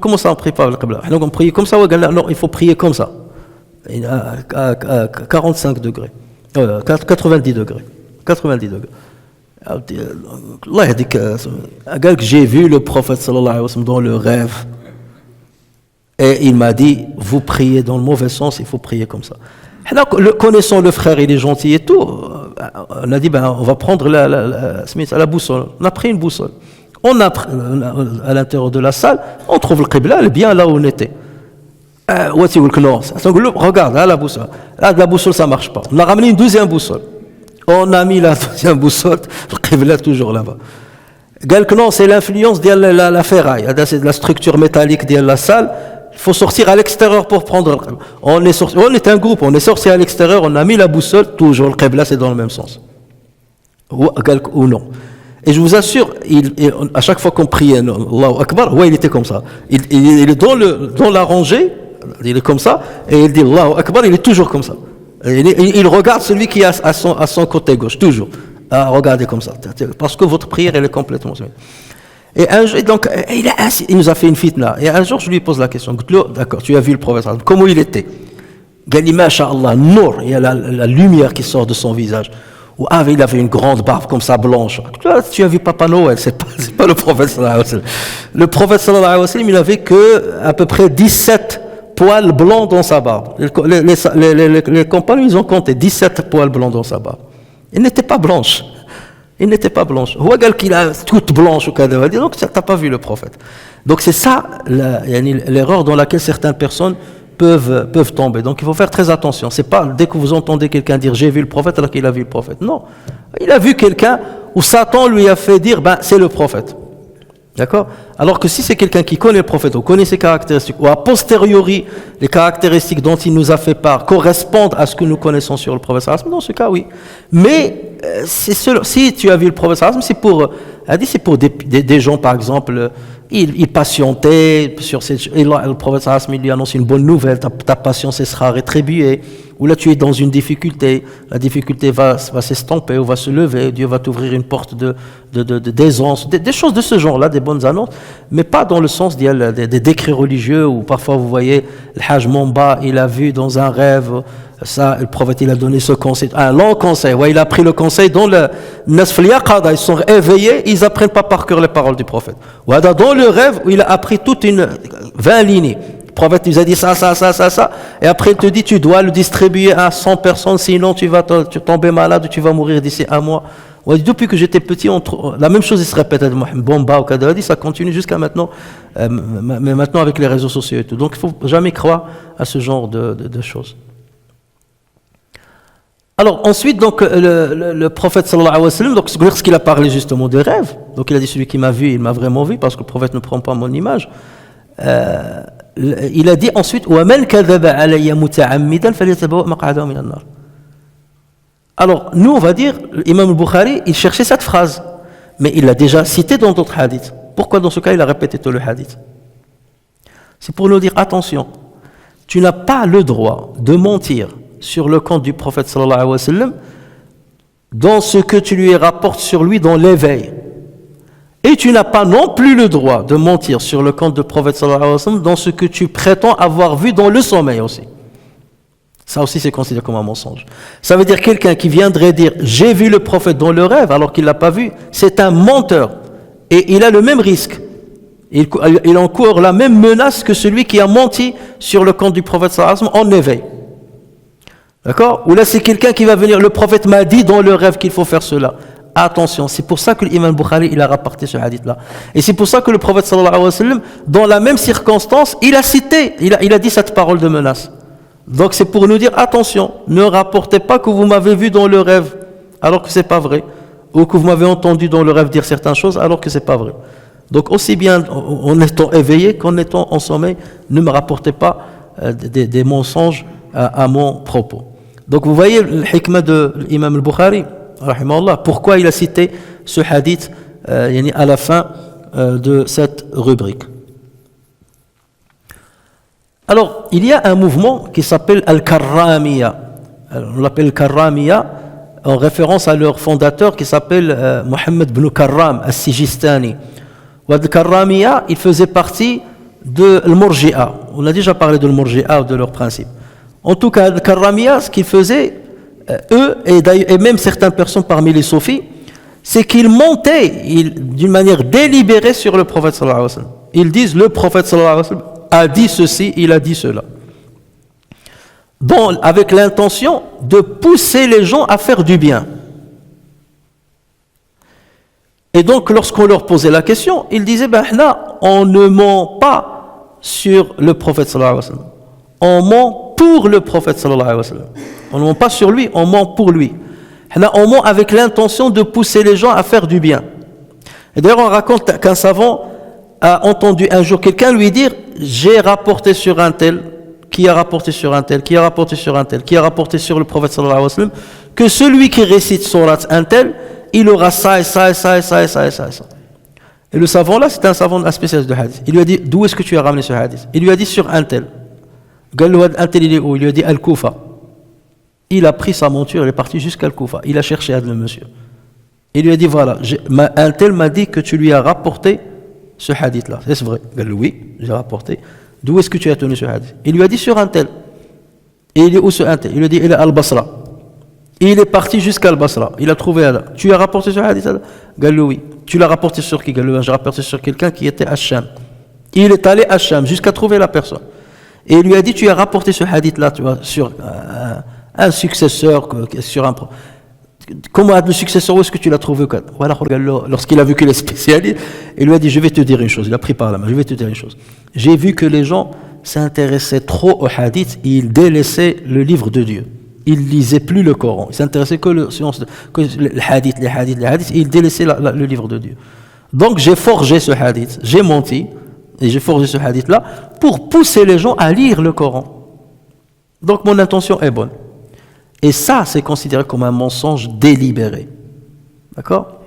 Comment ça on ne prie pas vers le Qibla? Donc on prie comme ça, non, il faut prier comme ça, à 45 degrés, 90 degrés. 90 degrés. Allah a dit que j'ai vu le prophète sallallahu alayhi wa sallam dans le rêve. Et il m'a dit, vous priez dans le mauvais sens, il faut prier comme ça. Connaissant le frère, il est gentil et tout, on a dit, on va prendre la boussole. On a pris une boussole. À l'intérieur de la salle, on trouve le Qibla, elle est bien là où on était. Regarde, la boussole. Là, la boussole, ça ne marche pas. On a ramené une deuxième boussole. On a mis la deuxième boussole, le Qibla toujours là-bas. Non, c'est l'influence de la ferraille, c'est la structure métallique de la salle. Il faut sortir à l'extérieur pour prendre le Qibla. On est un groupe, on est sorti à l'extérieur, on a mis la boussole, toujours le Qibla, c'est dans le même sens. Ou non. Et je vous assure, à chaque fois qu'on priait, Allahu Akbar, il était comme ça. Il est dans la rangée, il est comme ça, et il dit Allahu Akbar, il est toujours comme ça. Il regarde celui qui est à son côté gauche, toujours. Regardez comme ça, parce que votre prière, elle est complètement... Et un jour, donc, il nous a fait une fitna. Et un jour, je lui pose la question. D'accord, tu as vu le prophète, comment il était? Gali, masha'Allah, nour, il y a la lumière qui sort de son visage. Ou il avait une grande barbe comme ça, blanche. Tu as vu Papa Noël, c'est pas le prophète sallallahu alayhi wa sallam. Le prophète sallallahu alayhi wa sallam, il avait que à peu près 17 poils blancs dans sa barbe. Les compagnons, ils ont compté 17 poils blancs dans sa barbe. Il n'était pas blanche. Il n'était pas blanche. Regarde qu'il a toute blanche au cas de donc tu n'as pas vu le prophète. Donc c'est ça l'erreur dans laquelle certaines personnes peuvent tomber. Donc il faut faire très attention. C'est pas dès que vous entendez quelqu'un dire j'ai vu le prophète alors qu'il a vu le prophète. Non. Il a vu quelqu'un où Satan lui a fait dire c'est le prophète. D'accord? Alors que si c'est quelqu'un qui connaît le prophète, ou connaît ses caractéristiques, ou a posteriori les caractéristiques dont il nous a fait part correspondent à ce que nous connaissons sur le prophète, dans ce cas oui. Mais si tu as vu le prophète, c'est pour des gens par exemple, ils patientaient sur le prophète il lui annonce une bonne nouvelle, ta patience sera rétribuée, ou là tu es dans une difficulté, la difficulté va s'estomper ou va se lever, Dieu va t'ouvrir une porte d'aisance, des choses de ce genre-là, des bonnes annonces, mais pas dans le sens des décrets religieux où parfois vous voyez le Hajj Momba, il a vu dans un rêve, ça, le prophète il a donné ce conseil, un long conseil, il a pris le conseil dans le Nasf al-Yaqada, ils sont éveillés, ils apprennent pas par cœur les paroles du prophète. Dans le rêve où il a appris toute 20 lignes. Le prophète nous a dit ça, et après il te dit tu dois le distribuer à 100 personnes, sinon tu vas tomber malade ou tu vas mourir d'ici un mois. Depuis que j'étais petit, la même chose il se répète à Mohamed Bomba ou Kadadi, ça continue jusqu'à maintenant, mais maintenant avec les réseaux sociaux et tout. Donc il ne faut jamais croire à ce genre de choses. Alors ensuite, donc, le prophète sallallahu alayhi wa sallam, donc, lorsqu'il a parlé justement des rêves, donc il a dit celui qui m'a vu, il m'a vraiment vu, parce que le prophète ne prend pas mon image. Il a dit ensuite وَمَنْ كَذَبَ عَلَيَّ مُتَعَمِّدًا فَلْيَتَبَوَّأْ مَقْعَدَهُ مِنَ النَّارِ. Alors nous on va dire, l'imam al-Bukhari, il cherchait cette phrase, mais il l'a déjà citée dans d'autres hadiths. Pourquoi dans ce cas il a répété tout le hadith? C'est pour nous dire attention, tu n'as pas le droit de mentir sur le compte du prophète sallallahu alayhi wa sallam dans ce que tu lui rapportes sur lui dans l'éveil. Et tu n'as pas non plus le droit de mentir sur le compte du prophète sallallahu alayhi wa sallam dans ce que tu prétends avoir vu dans le sommeil aussi. Ça aussi c'est considéré comme un mensonge. Ça veut dire quelqu'un qui viendrait dire j'ai vu le prophète dans le rêve alors qu'il ne l'a pas vu, c'est un menteur. Et il a le même risque. Il encourt la même menace que celui qui a menti sur le compte du prophète sallallahu alayhi wa sallam en éveil. D'accord? Ou là c'est quelqu'un qui va venir, le prophète m'a dit dans le rêve qu'il faut faire cela. Attention, c'est pour ça que l'imam Bukhari il a rapporté ce hadith-là. Et c'est pour ça que le prophète sallallahu alayhi wa sallam, dans la même circonstance, il a cité, il a dit cette parole de menace. Donc c'est pour nous dire, attention, ne rapportez pas que vous m'avez vu dans le rêve, alors que c'est pas vrai. Ou que vous m'avez entendu dans le rêve dire certaines choses, alors que c'est pas vrai. Donc aussi bien en étant éveillé qu'en étant en sommeil, ne me rapportez pas des mensonges à mon propos. Donc vous voyez le hikmah de l'imam al-Bukhari, rahimahullah, pourquoi il a cité ce hadith à la fin de cette rubrique. Alors, il y a un mouvement qui s'appelle Al-Karramiya. On l'appelle Karramiya en référence à leur fondateur qui s'appelle Mohammed ibn Karram al-Sijistani. Al-Karramiya, il faisait partie de Al-Murji'a. On a déjà parlé de Al-Murji'a, de leurs principes. En tout cas, Al-Karramiya, ce qu'ils faisaient, eux, et même certaines personnes parmi les soufis, c'est qu'ils montaient d'une manière délibérée sur le prophète sallallahu alayhi wa sallam. Ils disent, le prophète sallallahu alayhi wa sallam a dit ceci, il a dit cela. Donc, avec l'intention de pousser les gens à faire du bien. Et donc, lorsqu'on leur posait la question, ils disaient, là, on ne ment pas sur le prophète sallallahu alayhi wa sallam. On ment pour le prophète sallallahu alayhi wa sallam. On ne ment pas sur lui, on ment pour lui. On ment avec l'intention de pousser les gens à faire du bien. Et d'ailleurs, on raconte qu'un savant a entendu un jour quelqu'un lui dire « J'ai rapporté sur un tel, qui a rapporté sur un tel, qui a rapporté sur un tel, qui a rapporté sur le prophète sallallahu alayhi wa sallam, que celui qui récite surat un tel, il aura ça et ça et ça et ça et ça et ça et ça. » Et le savant là, c'était un savant, un spécialiste de hadith. Il lui a dit « D'où est-ce que tu as ramené ce hadith ?» Il lui a dit « Sur un tel. » Un tel il est où? Il lui a dit « Al-Kufa. » Il a pris sa monture, il est parti jusqu'à Al-Koufa. Il a cherché le monsieur. Il lui a dit, voilà, un tel m'a dit que tu lui as rapporté ce hadith-là. Est-ce vrai? Il a dit, oui, j'ai rapporté. D'où est-ce que tu as tenu ce hadith? Il lui a dit, sur un tel. Et il est où ce un tel? Il lui a dit, il est à Al-Basra. Et il est parti jusqu'à Al-Basra. Il a trouvé là. Tu as rapporté ce hadith-là? Il a dit, oui. Tu l'as rapporté sur qui? Il a dit, j'ai rapporté sur quelqu'un qui était à Sham. Il est allé à Sham jusqu'à trouver la personne. Et il lui a dit, tu as rapporté ce hadith-là, tu vois, sur un successeur, sur un... Comment le successeur, où est-ce que tu l'as trouvé? Voilà, lorsqu'il a vu qu'il est spécialiste, il lui a dit, je vais te dire une chose. Il a pris par la main, je vais te dire une chose. J'ai vu que les gens s'intéressaient trop au hadith et ils délaissaient le livre de Dieu. Ils lisaient plus le Coran. Ils s'intéressaient que le hadith, les hadiths, et ils délaissaient le livre de Dieu. Donc j'ai forgé ce hadith, j'ai menti, et j'ai forgé ce hadith-là pour pousser les gens à lire le Coran. Donc mon intention est bonne. Et ça, c'est considéré comme un mensonge délibéré. D'accord?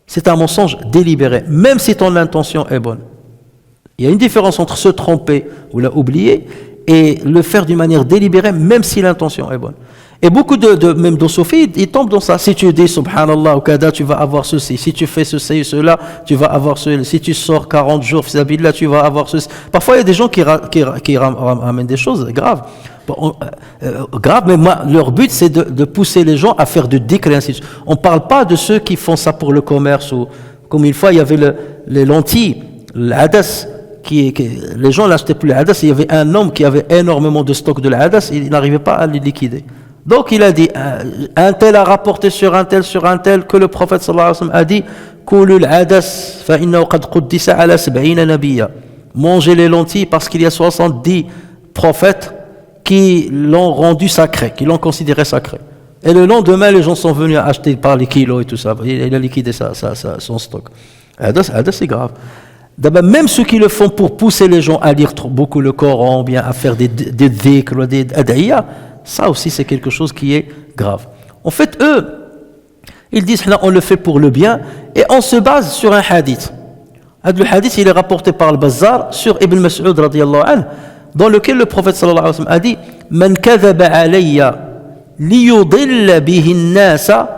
C'est un mensonge délibéré, même si ton intention est bonne. Il y a une différence entre se tromper ou l'oublier et le faire d'une manière délibérée, même si l'intention est bonne. Et beaucoup même de soufis, ils tombent dans ça. Si tu dis subhanallah ou kada, tu vas avoir ceci. Si tu fais ceci et cela, tu vas avoir ceci. Si tu sors 40 jours, fisabilillah, tu vas avoir ceci. Parfois, il y a des gens qui ramènent des choses graves. Grave, mais leur but c'est de pousser les gens à faire du dhikr et ainsi de suite. On ne parle pas de ceux qui font ça pour le commerce ou comme une fois il y avait les lentilles, l'hadas, les gens n'achetaient plus l'hadas, il y avait un homme qui avait énormément de stock de l'hadas, il n'arrivait pas à les liquider. Donc il a dit, un tel a rapporté sur un tel que le prophète sallallahu alayhi wa sallam a dit, Koulou l'hadas fa innahu qad quddisa ala 70 nabiyya. Mangez les lentilles parce qu'il y a 70 prophètes qui l'ont rendu sacré, qui l'ont considéré sacré. Et le lendemain, les gens sont venus acheter par les kilos et tout ça. Il a liquidé son stock. C'est grave. D'abord, même ceux qui le font pour pousser les gens à lire beaucoup le Coran, bien à faire des dhikr, des ad'iyah, ça aussi c'est quelque chose qui est grave. En fait, eux, ils disent là, on le fait pour le bien et on se base sur un hadith. Le hadith, il est rapporté par le Bazzar sur Ibn Mas'ud radiyallahu anhu, dans lequel le prophète sallallahu alayhi wa sallam a dit Man kadhaba alayya liyudilla bihi an-nasa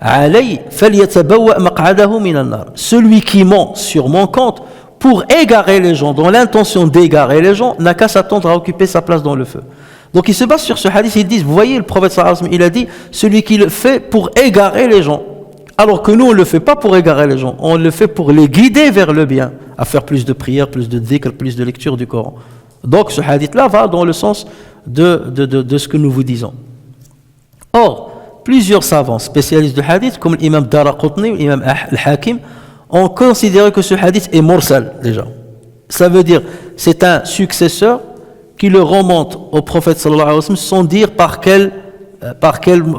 alayya falyatabawwa maq'adahu min an-nar. Celui qui ment sur mon compte pour égarer les gens, dans l'intention d'égarer les gens, n'a qu'à s'attendre à occuper sa place dans le feu. Donc ils se basent sur ce hadith, ils disent, vous voyez, le prophète sallallahu alayhi wa sallam, il a dit, celui qui le fait pour égarer les gens. Alors que nous, on ne le fait pas pour égarer les gens, on le fait pour les guider vers le bien, à faire plus de prières, plus de dhikr, plus de lecture du Coran. Donc ce hadith-là va dans le sens de ce que nous vous disons. Or, plusieurs savants spécialistes de hadith, comme l'imam Daraqutni ou l'imam al-Hakim, ont considéré que ce hadith est mursal déjà. Ça veut dire, c'est un successeur qui le remonte au prophète sallallahu alayhi wa sallam sans dire par quel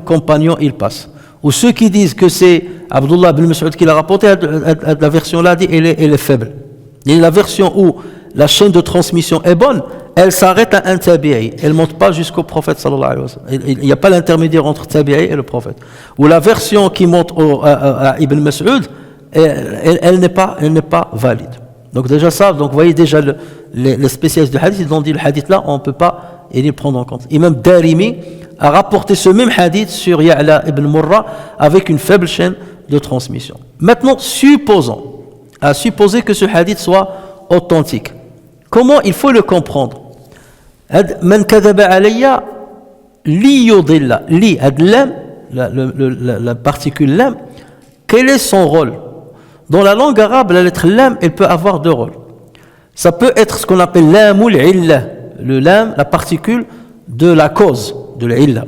compagnon il passe. Ou ceux qui disent que c'est Abdullah ibn Mas'ud qui l'a rapporté, la version là dit elle est faible. Et la version où la chaîne de transmission est bonne, elle s'arrête à un tabi'i, elle ne monte pas jusqu'au prophète sallallahu alayhi wa sallam. Il n'y a pas l'intermédiaire entre tabi'i et le prophète. Ou la version qui monte à Ibn Mas'ud, elle n'est pas valide. Donc déjà ça, donc vous voyez déjà les spécialistes du hadith, ils ont dit le hadith là, on ne peut pas le prendre en compte. Imam Darimi a rapporté ce même hadith sur Ya'la ibn Murra avec une faible chaîne de transmission. Maintenant, à supposer que ce hadith soit authentique. Comment il faut le comprendre? Man kadhaba alayya li yudilla. Li, la particule lam, quel est son rôle? Dans la langue arabe, la lettre lam, elle peut avoir deux rôles. Ça peut être ce qu'on appelle lamul illa, le lam, la particule de la cause, de l'illa.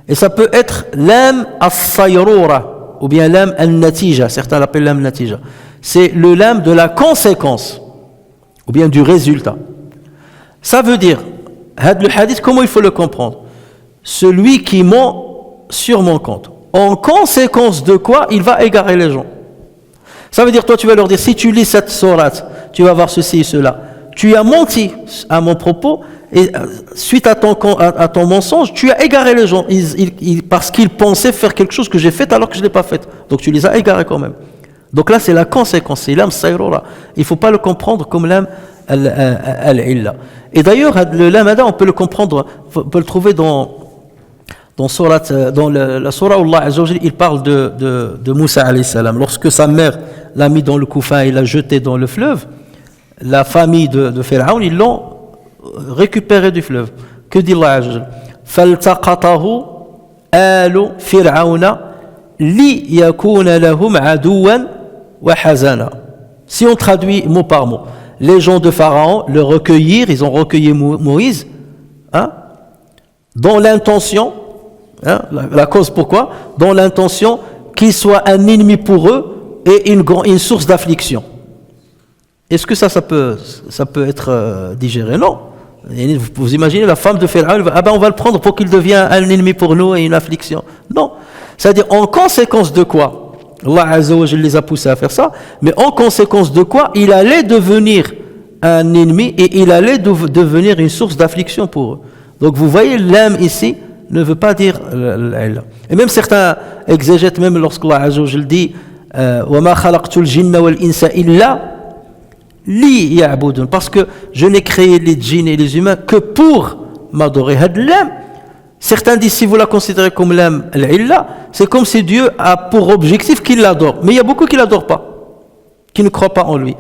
Et ça peut être lam as-sayrura, ou bien lam al-natija, certains l'appellent lam natija. C'est le lam de la conséquence, ou bien du résultat. Ça veut dire, le hadith, comment il faut le comprendre? Celui qui ment sur mon compte, en conséquence de quoi il va égarer les gens. Ça veut dire, toi tu vas leur dire, si tu lis cette sourate, tu vas voir ceci et cela. Tu as menti à mon propos, et suite à ton mensonge, tu as égaré les gens, parce qu'ils pensaient faire quelque chose que j'ai fait alors que je ne l'ai pas fait. Donc tu les as égarés quand même. Donc là c'est la conséquence, c'est l'âme sayrura. Il ne faut pas le comprendre comme l'âme al-illa. Et d'ailleurs, le lamada, on peut le comprendre, on peut le trouver dans Dans la surah où Allah Azza wa Jalla, il parle de Moussa alayhi salam. Lorsque sa mère l'a mis dans le couffin et l'a jeté dans le fleuve, la famille de Pharaon, ils l'ont récupéré du fleuve. Que dit Allah Azza wa Jalla? فَالْتَقَطَهُ آلُ فِرْعَوْنَ لِيَكُونَ لَهُمْ عَدُوًّا وَحَزَنًا. Si on traduit mot par mot, les gens de Pharaon le recueillirent, ils ont recueilli Moïse, hein, dans l'intention, hein, la cause pourquoi? Dans l'intention qu'il soit un ennemi pour eux et une source d'affliction. Est-ce que ça peut être digéré? Non. Vous imaginez la femme de Pharaon, on va le prendre pour qu'il devienne un ennemi pour nous et une affliction. Non. C'est-à-dire en conséquence de quoi? Allah Azza wa Jalla les a poussés à faire ça, mais en conséquence de quoi il allait devenir un ennemi et il allait devenir une source d'affliction pour eux. Donc vous voyez, l'âme ici ne veut pas dire l'illah. Et même certains exégètes, même lorsqu'Allah Azza wa Jalla dit وَمَا خَلَقْتُ الْجِنَّ وَالْإِنسَ إِلَّا لِيَعْبُدُونَ, parce que je n'ai créé les djinns et les humains que pour m'adorer. L'âme, certains disent, si vous la considérez comme l'âme, l'illah, c'est comme si Dieu a pour objectif qu'il l'adore. Mais il y a beaucoup qui ne l'adorent pas, qui ne croient pas en lui.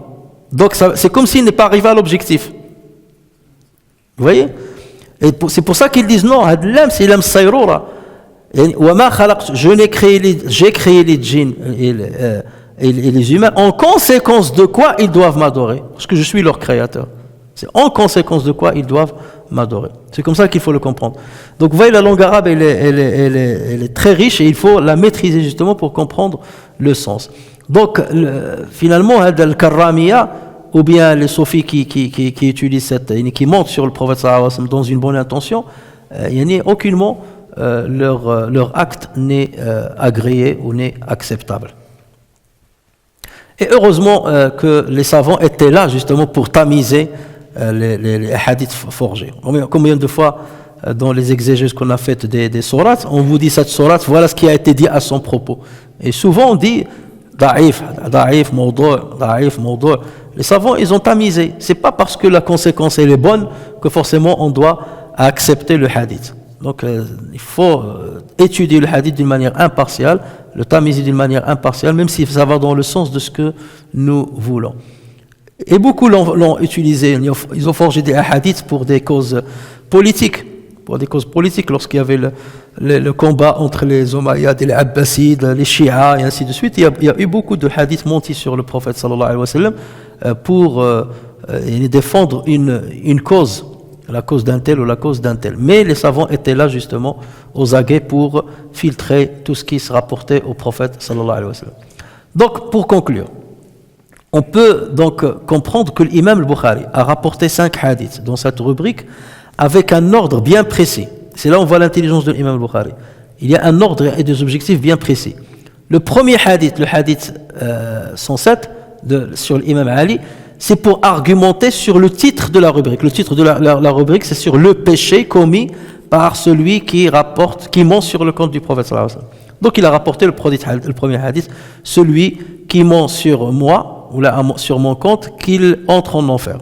Donc c'est comme s'il n'est pas arrivé à l'objectif. Vous voyez? Et c'est pour ça qu'ils disent non, l'âme c'est l'âme sayroura. J'ai créé les djinns et les humains, en conséquence de quoi ils doivent m'adorer, parce que je suis leur créateur. C'est en conséquence de quoi ils doivent m'adorer. C'est comme ça qu'il faut le comprendre. Donc vous voyez, la langue arabe elle est très riche et il faut la maîtriser justement pour comprendre le sens. Donc finalement, al-karramiya, ou bien les sophis qui utilisent qui montent sur le prophète sallallahu alayhi wa sallam dans une bonne intention, aucunement leur acte n'est agréé ou n'est acceptable. Et heureusement que les savants étaient là justement pour tamiser les hadiths forgés. Combien de fois dans les exégèses qu'on a faites des sourates, on vous dit cette sourate, voilà ce qui a été dit à son propos. Et souvent on dit da'if, mawdu'. Les savants, ils ont tamisé. C'est pas parce que la conséquence elle est bonne que forcément on doit accepter le hadith. Donc il faut étudier le hadith d'une manière impartiale, le tamiser d'une manière impartiale, même si ça va dans le sens de ce que nous voulons. Et beaucoup l'ont utilisé, ils ont forgé des hadiths pour des causes politiques. Lorsqu'il y avait le combat entre les Omeyyades et les Abbasides, les Shia et ainsi de suite, il y a eu beaucoup de hadiths montés sur le prophète sallallahu alayhi wa sallam pour défendre une cause, la cause d'un tel ou la cause d'un tel. Mais les savants étaient là justement aux aguets pour filtrer tout ce qui se rapportait au prophète sallallahu alayhi wa sallam. Donc pour conclure, on peut donc comprendre que l'imam al-Bukhari a rapporté 5 hadiths dans cette rubrique avec un ordre bien précis. C'est là où on voit l'intelligence de l'imam al-Bukhari. Il y a un ordre et des objectifs bien précis. Le premier hadith, le hadith 107 sur l'imam Ali, c'est pour argumenter sur le titre de la rubrique. Le titre de la rubrique, c'est sur le péché commis par celui qui ment sur le compte du prophète sallallahu alayhi wa sallam. Donc il a rapporté le premier hadith, celui qui ment sur moi, ou là, sur mon compte, qu'il entre en enfer.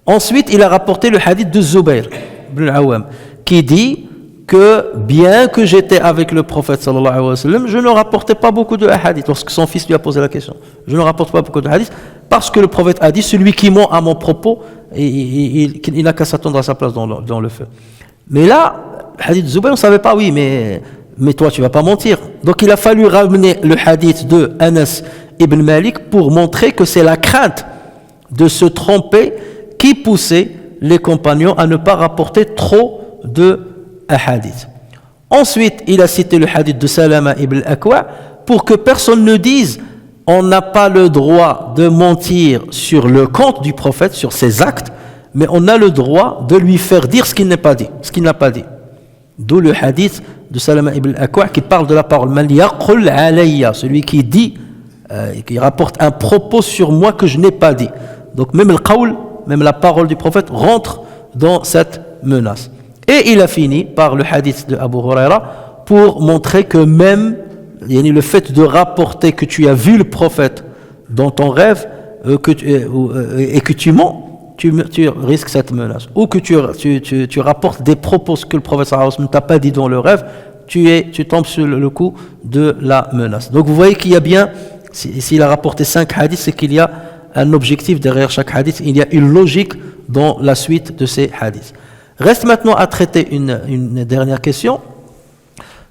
Ensuite, il a rapporté le hadith de Zubayr ibn al-Awwam, qui dit que bien que j'étais avec le prophète sallallahu alayhi wa sallam, je ne rapportais pas beaucoup de hadiths. Lorsque son fils lui a posé la question, je ne rapporte pas beaucoup de hadiths, parce que le prophète a dit, celui qui ment à mon propos, il n'a qu'à s'attendre à sa place dans le feu. Mais là, le hadith de Zubayr, on ne savait pas, oui, mais toi tu ne vas pas mentir. Donc il a fallu ramener le hadith de Anas ibn Malik pour montrer que c'est la crainte de se tromper qui poussait les compagnons à ne pas rapporter trop de hadiths. Ensuite, il a cité le hadith de Salama ibn al-Akwa pour que personne ne dise on n'a pas le droit de mentir sur le compte du prophète, sur ses actes, mais on a le droit de lui faire dire ce qu'il n'a pas dit. D'où le hadith de Salama ibn al-Akwa qui parle de la parole man yaqul alayya, celui qui dit qui rapporte un propos sur moi que je n'ai pas dit. Donc même le qawl, même la parole du prophète rentre dans cette menace. Et il a fini par le hadith de Abu Huraira pour montrer que même le fait de rapporter que tu as vu le prophète dans ton rêve et que tu mens, tu risques cette menace. Ou que tu rapportes des propos que le prophète sallallahu alayhi wa sallam ne t'a pas dit dans le rêve, tu tombes sur le coup de la menace. Donc vous voyez qu'il y a bien, s'il a rapporté 5 hadiths, c'est qu'il y a un objectif derrière chaque hadith, il y a une logique dans la suite de ces hadiths. Reste maintenant à traiter une dernière question.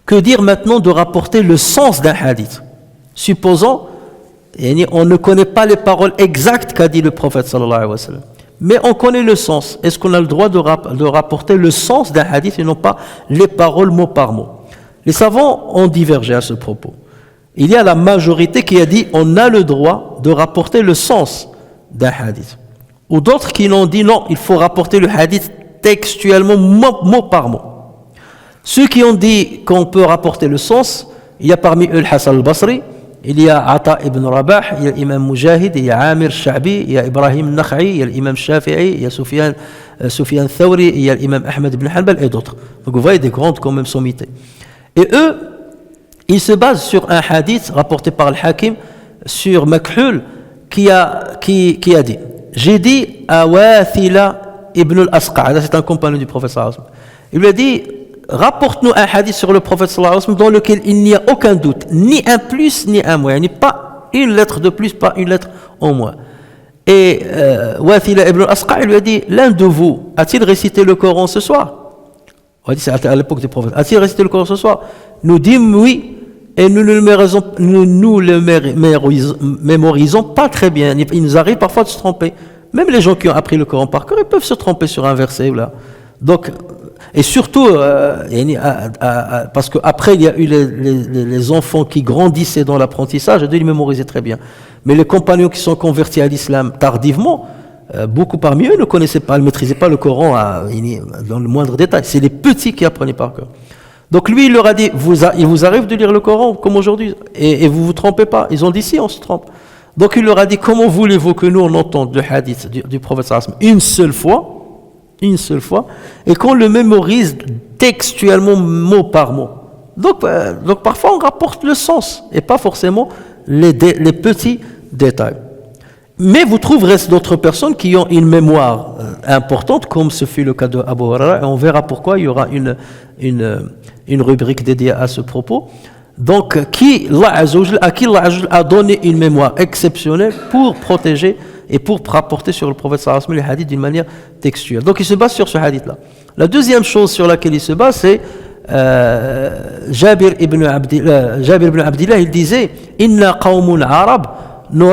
Que dire maintenant de rapporter le sens d'un hadith? Supposons, on ne connaît pas les paroles exactes qu'a dit le prophète sallallahu alayhi wa sallam, mais on connaît le sens. Est-ce qu'on a le droit de rapporter le sens d'un hadith et non pas les paroles mot par mot? Les savants ont divergé à ce propos. Il y a la majorité qui a dit on a le droit de rapporter le sens d'un hadith. Ou d'autres qui l'ont dit non, il faut rapporter le hadith textuellement, mot par mot. Ceux qui ont dit qu'on peut rapporter le sens, il y a parmi eux le Hassan al-Basri, il y a Ata ibn Rabah, il y a l'imam Mujahid, il y a Amir Sha'bi, il y a Ibrahim al-Nakha'i, il y a l'imam Shafi'i, il y a Sufyan Thawri, il y a l'imam Ahmed ibn Hanbal et d'autres. Donc vous voyez des grandes quand même sommités. Et eux, ils se basent sur un hadith rapporté par le Hakim sur Makhul qui a dit, j'ai dit à Wathila ibn al-Asqa', c'est un compagnon du prophète sallallahu alayhi wa sallam, il lui a dit, rapporte-nous un hadith sur le prophète sallallahu alayhi wa sallam dans lequel il n'y a aucun doute, ni un plus ni un moins, pas une lettre de plus, pas une lettre en moins. Et Wathila ibn al-Asqa' lui a dit, l'un de vous a-t-il récité le Coran ce soir? On dit c'est à l'époque des prophètes. A-t-il récité le Coran ce soir? Nous dîmes oui, et nous ne le mémorisons pas très bien. Il nous arrive parfois de se tromper. Même les gens qui ont appris le Coran par cœur, ils peuvent se tromper sur un verset là. Donc, et surtout, parce qu'après il y a eu les enfants qui grandissaient dans l'apprentissage, et ils mémorisaient très bien. Mais les compagnons qui sont convertis à l'islam tardivement, beaucoup parmi eux ne connaissaient pas, ne maîtrisaient pas le Coran dans le moindre détail. C'est les petits qui apprenaient par cœur. Donc lui, il leur a dit, il vous arrive de lire le Coran comme aujourd'hui, et vous vous trompez pas. Ils ont dit si, on se trompe. Donc il leur a dit, comment voulez-vous que nous on entende le hadith du prophète sallallahu alayhi wa sallam une seule fois, et qu'on le mémorise textuellement mot par mot. Donc parfois on rapporte le sens, et pas forcément les petits détails. Mais vous trouverez d'autres personnes qui ont une mémoire importante, comme ce fut le cas de Abu Huraira, et on verra pourquoi il y aura une rubrique dédiée à ce propos. Donc, à qui Allah a donné une mémoire exceptionnelle pour protéger et pour rapporter sur le prophète sallallahu alayhi wa sallam les hadiths d'une manière textuelle. Donc, il se base sur ce hadith-là. La deuxième chose sur laquelle il se base, c'est Jabir ibn Abdillah, il disait « Inna qawmun arab » nous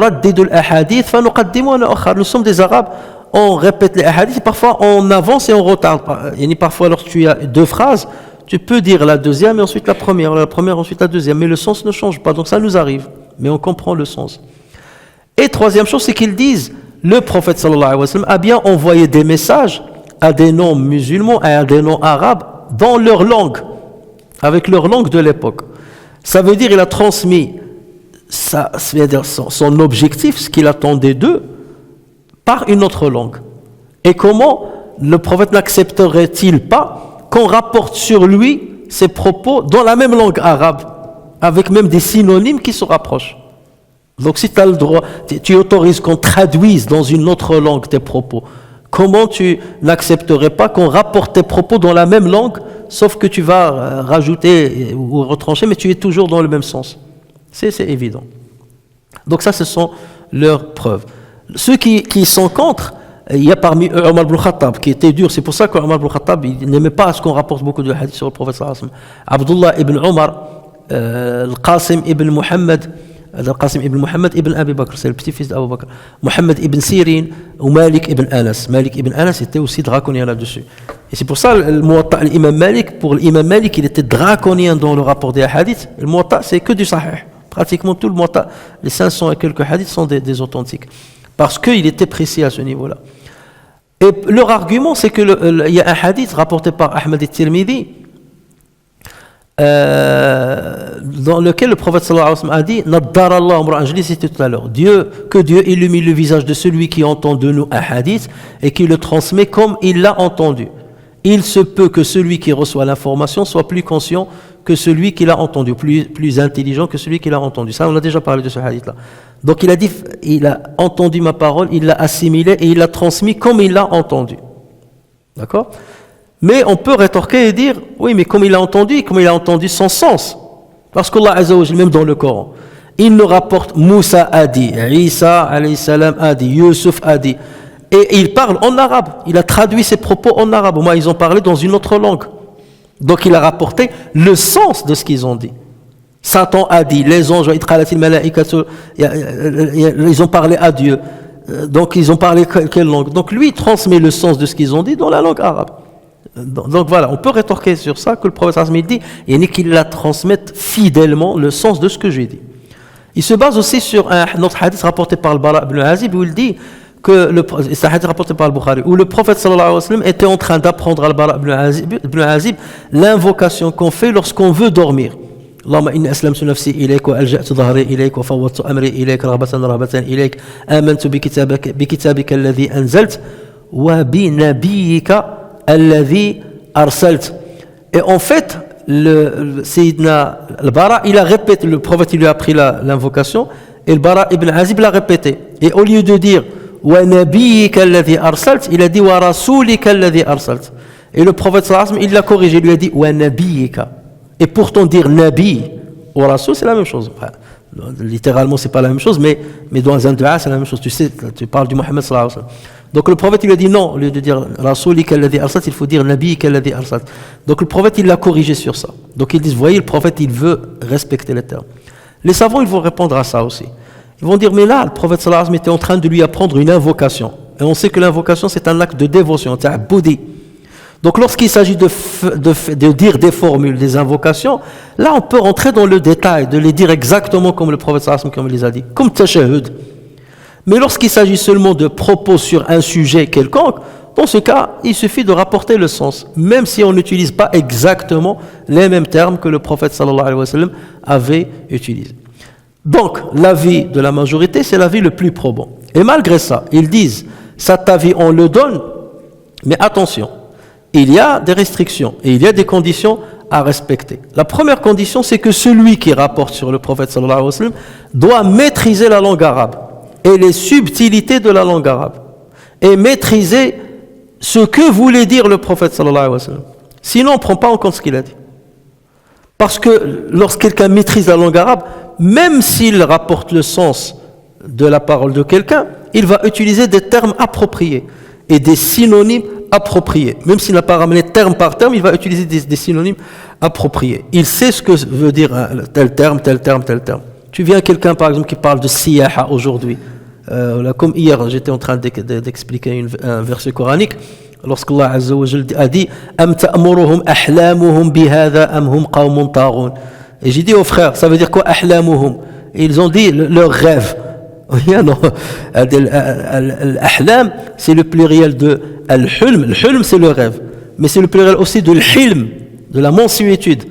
sommes des Arabes, on répète les hadiths et parfois on avance et on retarde. Parfois lorsque tu as deux phrases, tu peux dire la deuxième et ensuite la première ensuite la deuxième, mais le sens ne change pas, donc ça nous arrive, mais on comprend le sens. Et troisième chose, c'est qu'ils disent, le prophète sallallahu alayhi wa sallam a bien envoyé des messages à des noms musulmans et à des noms arabes dans leur langue, avec leur langue de l'époque. Ça veut dire il a transmis c'est-à-dire son objectif, ce qu'il attendait d'eux, par une autre langue. Et comment le prophète n'accepterait-il pas qu'on rapporte sur lui ses propos dans la même langue arabe, avec même des synonymes qui se rapprochent? Donc si tu as le droit, tu autorises qu'on traduise dans une autre langue tes propos, comment tu n'accepterais pas qu'on rapporte tes propos dans la même langue, sauf que tu vas rajouter ou retrancher, mais tu es toujours dans le même sens? C'est évident. Donc ça, ce sont leurs preuves. Ceux qui sont contre, il y a parmi eux Omar ibn Khattab qui était dur. C'est pour ça qu'Omar ibn Khattab n'aimait pas ce qu'on rapporte beaucoup de hadiths sur le prophète sallallahu alayhi wa sallam. Abdullah ibn Omar, Al-Qasim ibn Muhammad ibn Abi Bakr, c'est le petit-fils d'Abu Bakr, Muhammad ibn Sirin ou Malik ibn Anas. Malik ibn Anas était aussi draconien là-dessus. Et c'est pour ça le Muwatta, l'imam Malik, pour l'imam Malik, il était draconien dans le rapport des hadiths. Le Muwatta, c'est que du sahih. Pratiquement tout le Muwatta, les 500 et quelques hadiths sont des authentiques. Parce qu'il était précis à ce niveau-là. Et leur argument, c'est qu'il y a un hadith rapporté par Ahmed al-Tirmidhi, dans lequel le prophète sallallahu alayhi wa sallam a dit Naddar Allah amra'an, je l'ai cité tout à l'heure, que Dieu illumine le visage de celui qui entend de nous un hadith et qui le transmet comme il l'a entendu. Il se peut que celui qui reçoit l'information soit plus conscient que celui qui l'a entendu, plus intelligent que celui qui l'a entendu. Ça, on a déjà parlé de ce hadith-là. Donc il a dit, il a entendu ma parole, il l'a assimilé et il l'a transmis comme il l'a entendu. D'accord? Mais on peut rétorquer et dire, oui, mais comme il a entendu son sens. Parce qu'Allah Azza wa Jalla, même dans le Coran, il nous rapporte Moussa a dit, Isa alayhi salam a dit, Yusuf a dit. Et il parle en arabe. Il a traduit ses propos en arabe. Au moins, ils ont parlé dans une autre langue. Donc il a rapporté le sens de ce qu'ils ont dit. Satan a dit, les anges, ils ont parlé à Dieu. Donc ils ont parlé quelle langue? Donc lui, il transmet le sens de ce qu'ils ont dit dans la langue arabe. Donc voilà, on peut rétorquer sur ça que le prophète sallallahu alayhi wa sallam dit, et qu'il la transmette fidèlement le sens de ce que j'ai dit. Il se base aussi sur un autre hadith rapporté par le Bara ibn Azib où il dit que c'est un hadith rapporté par le Bukhari où le prophète sallallahu alayhi wa sallam était en train d'apprendre à le Bara ibn Azib l'invocation qu'on fait lorsqu'on veut dormir. Allahumma inni aslamtu nafsi ilayk wa alja'tu dhahri ilayk wa fawwadtu amri ilayk raghbatan ilayk amantu bi kitabika alladhi anzalt wa bi nabiyyika alladhi arsalt. Et en fait, le Sayyidina al-Bara, il a répété, le prophète il lui a appris l'invocation et le Bara ibn Azib l'a répété. Et au lieu de dire wa nabiyyika alladhi arsalt, il a dit wa rasulika alladhi arsalt. Et le prophète sallallahu alayhi wa sallam, il l'a corrigé, il lui a dit wa nabiyyika. Et pourtant dire nabi ou rasoul, c'est la même chose. Enfin, littéralement, c'est pas la même chose, mais dans un dua, c'est la même chose. Tu sais, tu parles du Muhammad sallallahu alayhi wa sallam. Donc le prophète, il lui a dit non, au lieu de dire rasoulika alladhi arsalt, il faut dire nabiyyika alladhi arsalt. Donc le prophète, il l'a corrigé sur ça. Donc ils disent, voyez, le prophète, il veut respecter les termes. Les savants, ils vont répondre à ça aussi. Ils vont dire, mais là, le prophète sallallahu alayhi wa sallam était en train de lui apprendre une invocation. Et on sait que l'invocation, c'est un acte de dévotion, ta'abbudi. Donc lorsqu'il s'agit de dire des formules, des invocations, là on peut rentrer dans le détail, de les dire exactement comme le prophète sallallahu alayhi wa sallam, comme il les a dit, comme tashahhud. Mais lorsqu'il s'agit seulement de propos sur un sujet quelconque, dans ce cas, il suffit de rapporter le sens, même si on n'utilise pas exactement les mêmes termes que le prophète sallallahu alayhi wa sallam avait utilisés. Donc, l'avis de la majorité, c'est l'avis le plus probant. Et malgré ça, ils disent, cet avis on le donne, mais attention, il y a des restrictions et il y a des conditions à respecter. La première condition, c'est que celui qui rapporte sur le prophète sallallahu alayhi wa sallam doit maîtriser la langue arabe et les subtilités de la langue arabe et maîtriser ce que voulait dire le prophète sallallahu alayhi wa sallam. Sinon, on ne prend pas en compte ce qu'il a dit. Parce que lorsque quelqu'un maîtrise la langue arabe, même s'il rapporte le sens de la parole de quelqu'un, il va utiliser des termes appropriés et des synonymes appropriés. Même s'il n'a pas ramené terme par terme, il va utiliser des synonymes appropriés. Il sait ce que veut dire tel terme, tel terme, tel terme. Tu viens à quelqu'un, par exemple, qui parle de siyaha aujourd'hui. Comme hier, j'étais en train d'expliquer un verset coranique. Lorsqu'Allah Azza wa Jalla a dit Am ta'muruhum ahlamuhum bihadha am hum qawmun taghun. Et j'ai dit aux frères, ça veut dire quoi ahlamuhum? Et ils ont dit leur rêve. Non, al-ahlam, c'est le pluriel de al-hulm. Le hulm, c'est le rêve. Mais c'est le pluriel aussi de l'hilm, de la mansuétude.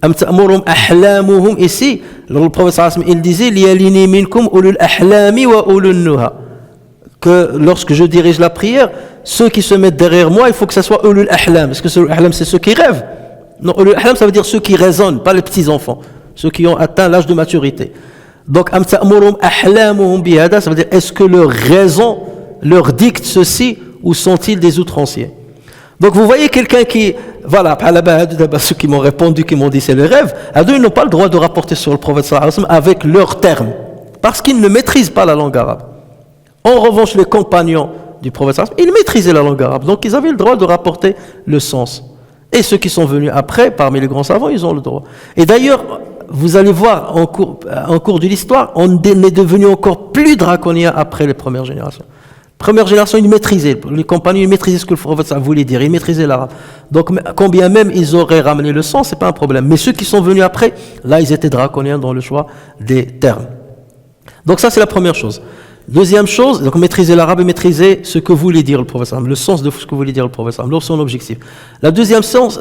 Am ta'muruhum ahlamuhum. Ici, le prophète sallallahu alayhi wa sallam, il disait liyalini minkum ulul ahlami wa ulul nuha. Que lorsque je dirige la prière, ceux qui se mettent derrière moi, il faut que ce soit ulul ahlam. Est-ce que ulul ahlam, c'est ceux qui rêvent? Non, ulul ahlam, ça veut dire ceux qui raisonnent, pas les petits-enfants, ceux qui ont atteint l'âge de maturité. Donc, am ta'muruhum ahlamuhum bihada, ça veut dire est-ce que leur raison leur dicte ceci ou sont-ils des outranciers? Donc, vous voyez quelqu'un qui, voilà, ceux qui m'ont répondu, qui m'ont dit c'est le rêve, ils n'ont pas le droit de rapporter sur le prophète sallallahu alayhi wa sallam avec leurs termes, parce qu'ils ne maîtrisent pas la langue arabe. En revanche, les compagnons du prophète sallallahu alayhi wa sallam, ils maîtrisaient la langue arabe, donc ils avaient le droit de rapporter le sens. Et ceux qui sont venus après, parmi les grands savants, ils ont le droit. Et d'ailleurs, vous allez voir en cours de l'histoire, on est devenu encore plus draconien après les premières générations. Première génération, ils maîtrisaient, les compagnons, ils maîtrisaient ce que le prophète voulait dire, ils maîtrisaient l'arabe. Donc, combien même ils auraient ramené le sens, c'est pas un problème. Mais ceux qui sont venus après, là, ils étaient draconiens dans le choix des termes. Donc ça, c'est la première chose. Deuxième chose, donc maîtriser l'arabe et maîtriser ce que voulait dire le prophète, le sens de ce que voulait dire le prophète, son objectif. La deuxième chose,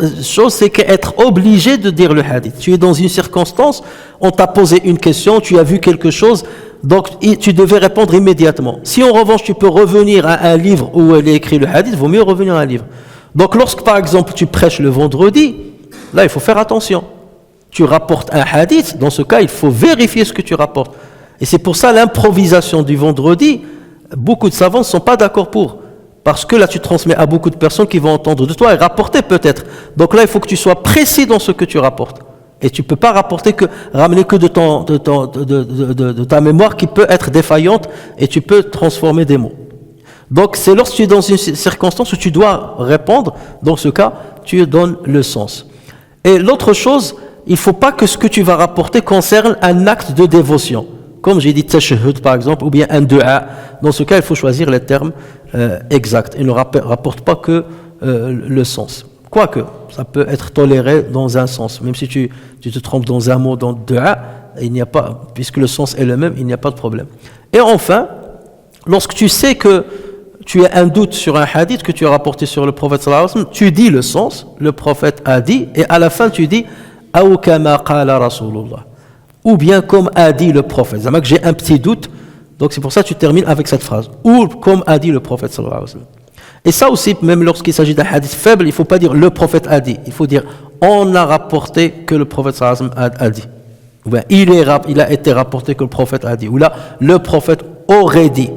c'est qu'être obligé de dire le hadith. Tu es dans une circonstance, on t'a posé une question, tu as vu quelque chose, donc tu devais répondre immédiatement. Si en revanche tu peux revenir à un livre où il est écrit le hadith, il vaut mieux revenir à un livre. Donc lorsque par exemple tu prêches le vendredi, là il faut faire attention. Tu rapportes un hadith, dans ce cas il faut vérifier ce que tu rapportes. Et c'est pour ça l'improvisation du vendredi, beaucoup de savants ne sont pas d'accord pour. Parce que là, tu transmets à beaucoup de personnes qui vont entendre de toi et rapporter peut-être. Donc là, il faut que tu sois précis dans ce que tu rapportes. Et tu ne peux pas ramener que de ta mémoire qui peut être défaillante et tu peux transformer des mots. Donc c'est lorsque tu es dans une circonstance où tu dois répondre, dans ce cas, tu donnes le sens. Et l'autre chose, il ne faut pas que ce que tu vas rapporter concerne un acte de dévotion. Comme j'ai dit tashahhud par exemple, ou bien un dua. Dans ce cas, il faut choisir les termes exacts. Il ne rapporte pas que le sens. Quoique, ça peut être toléré dans un sens. Même si tu te trompes dans un mot, dans dua, il n'y a pas, puisque le sens est le même, il n'y a pas de problème. Et enfin, lorsque tu sais que tu as un doute sur un hadith que tu as rapporté sur le prophète sallallahu alayhi wa sallam, tu dis le sens, le prophète a dit, et à la fin tu dis « Aw kama qala Rasulullah » ou bien comme a dit le prophète. C'est-à-dire que j'ai un petit doute, donc c'est pour ça que tu termines avec cette phrase. Ou comme a dit le prophète sallallahu alayhi wa sallam. Et ça aussi, même lorsqu'il s'agit d'un hadith faible, il ne faut pas dire le prophète a dit. Il faut dire on a rapporté que le prophète sallallahu alayhi wa sallam a dit. Ou bien il a été rapporté que le prophète a dit. Ou là, le prophète aurait dit.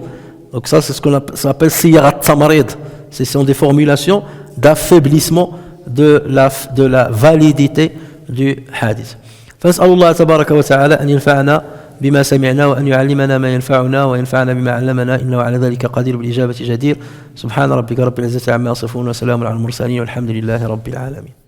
Donc ça, c'est ce qu'on appelle siyarat tamarid. Ce sont des formulations d'affaiblissement de la validité du hadith. فنسأل الله تبارك وتعالى أن ينفعنا بما سمعنا وأن يعلمنا ما ينفعنا وينفعنا بما علمنا إنه على ذلك قدير بالإجابة جدير سبحان ربك رب العزة عما يصفون وسلام على المرسلين والحمد لله رب العالمين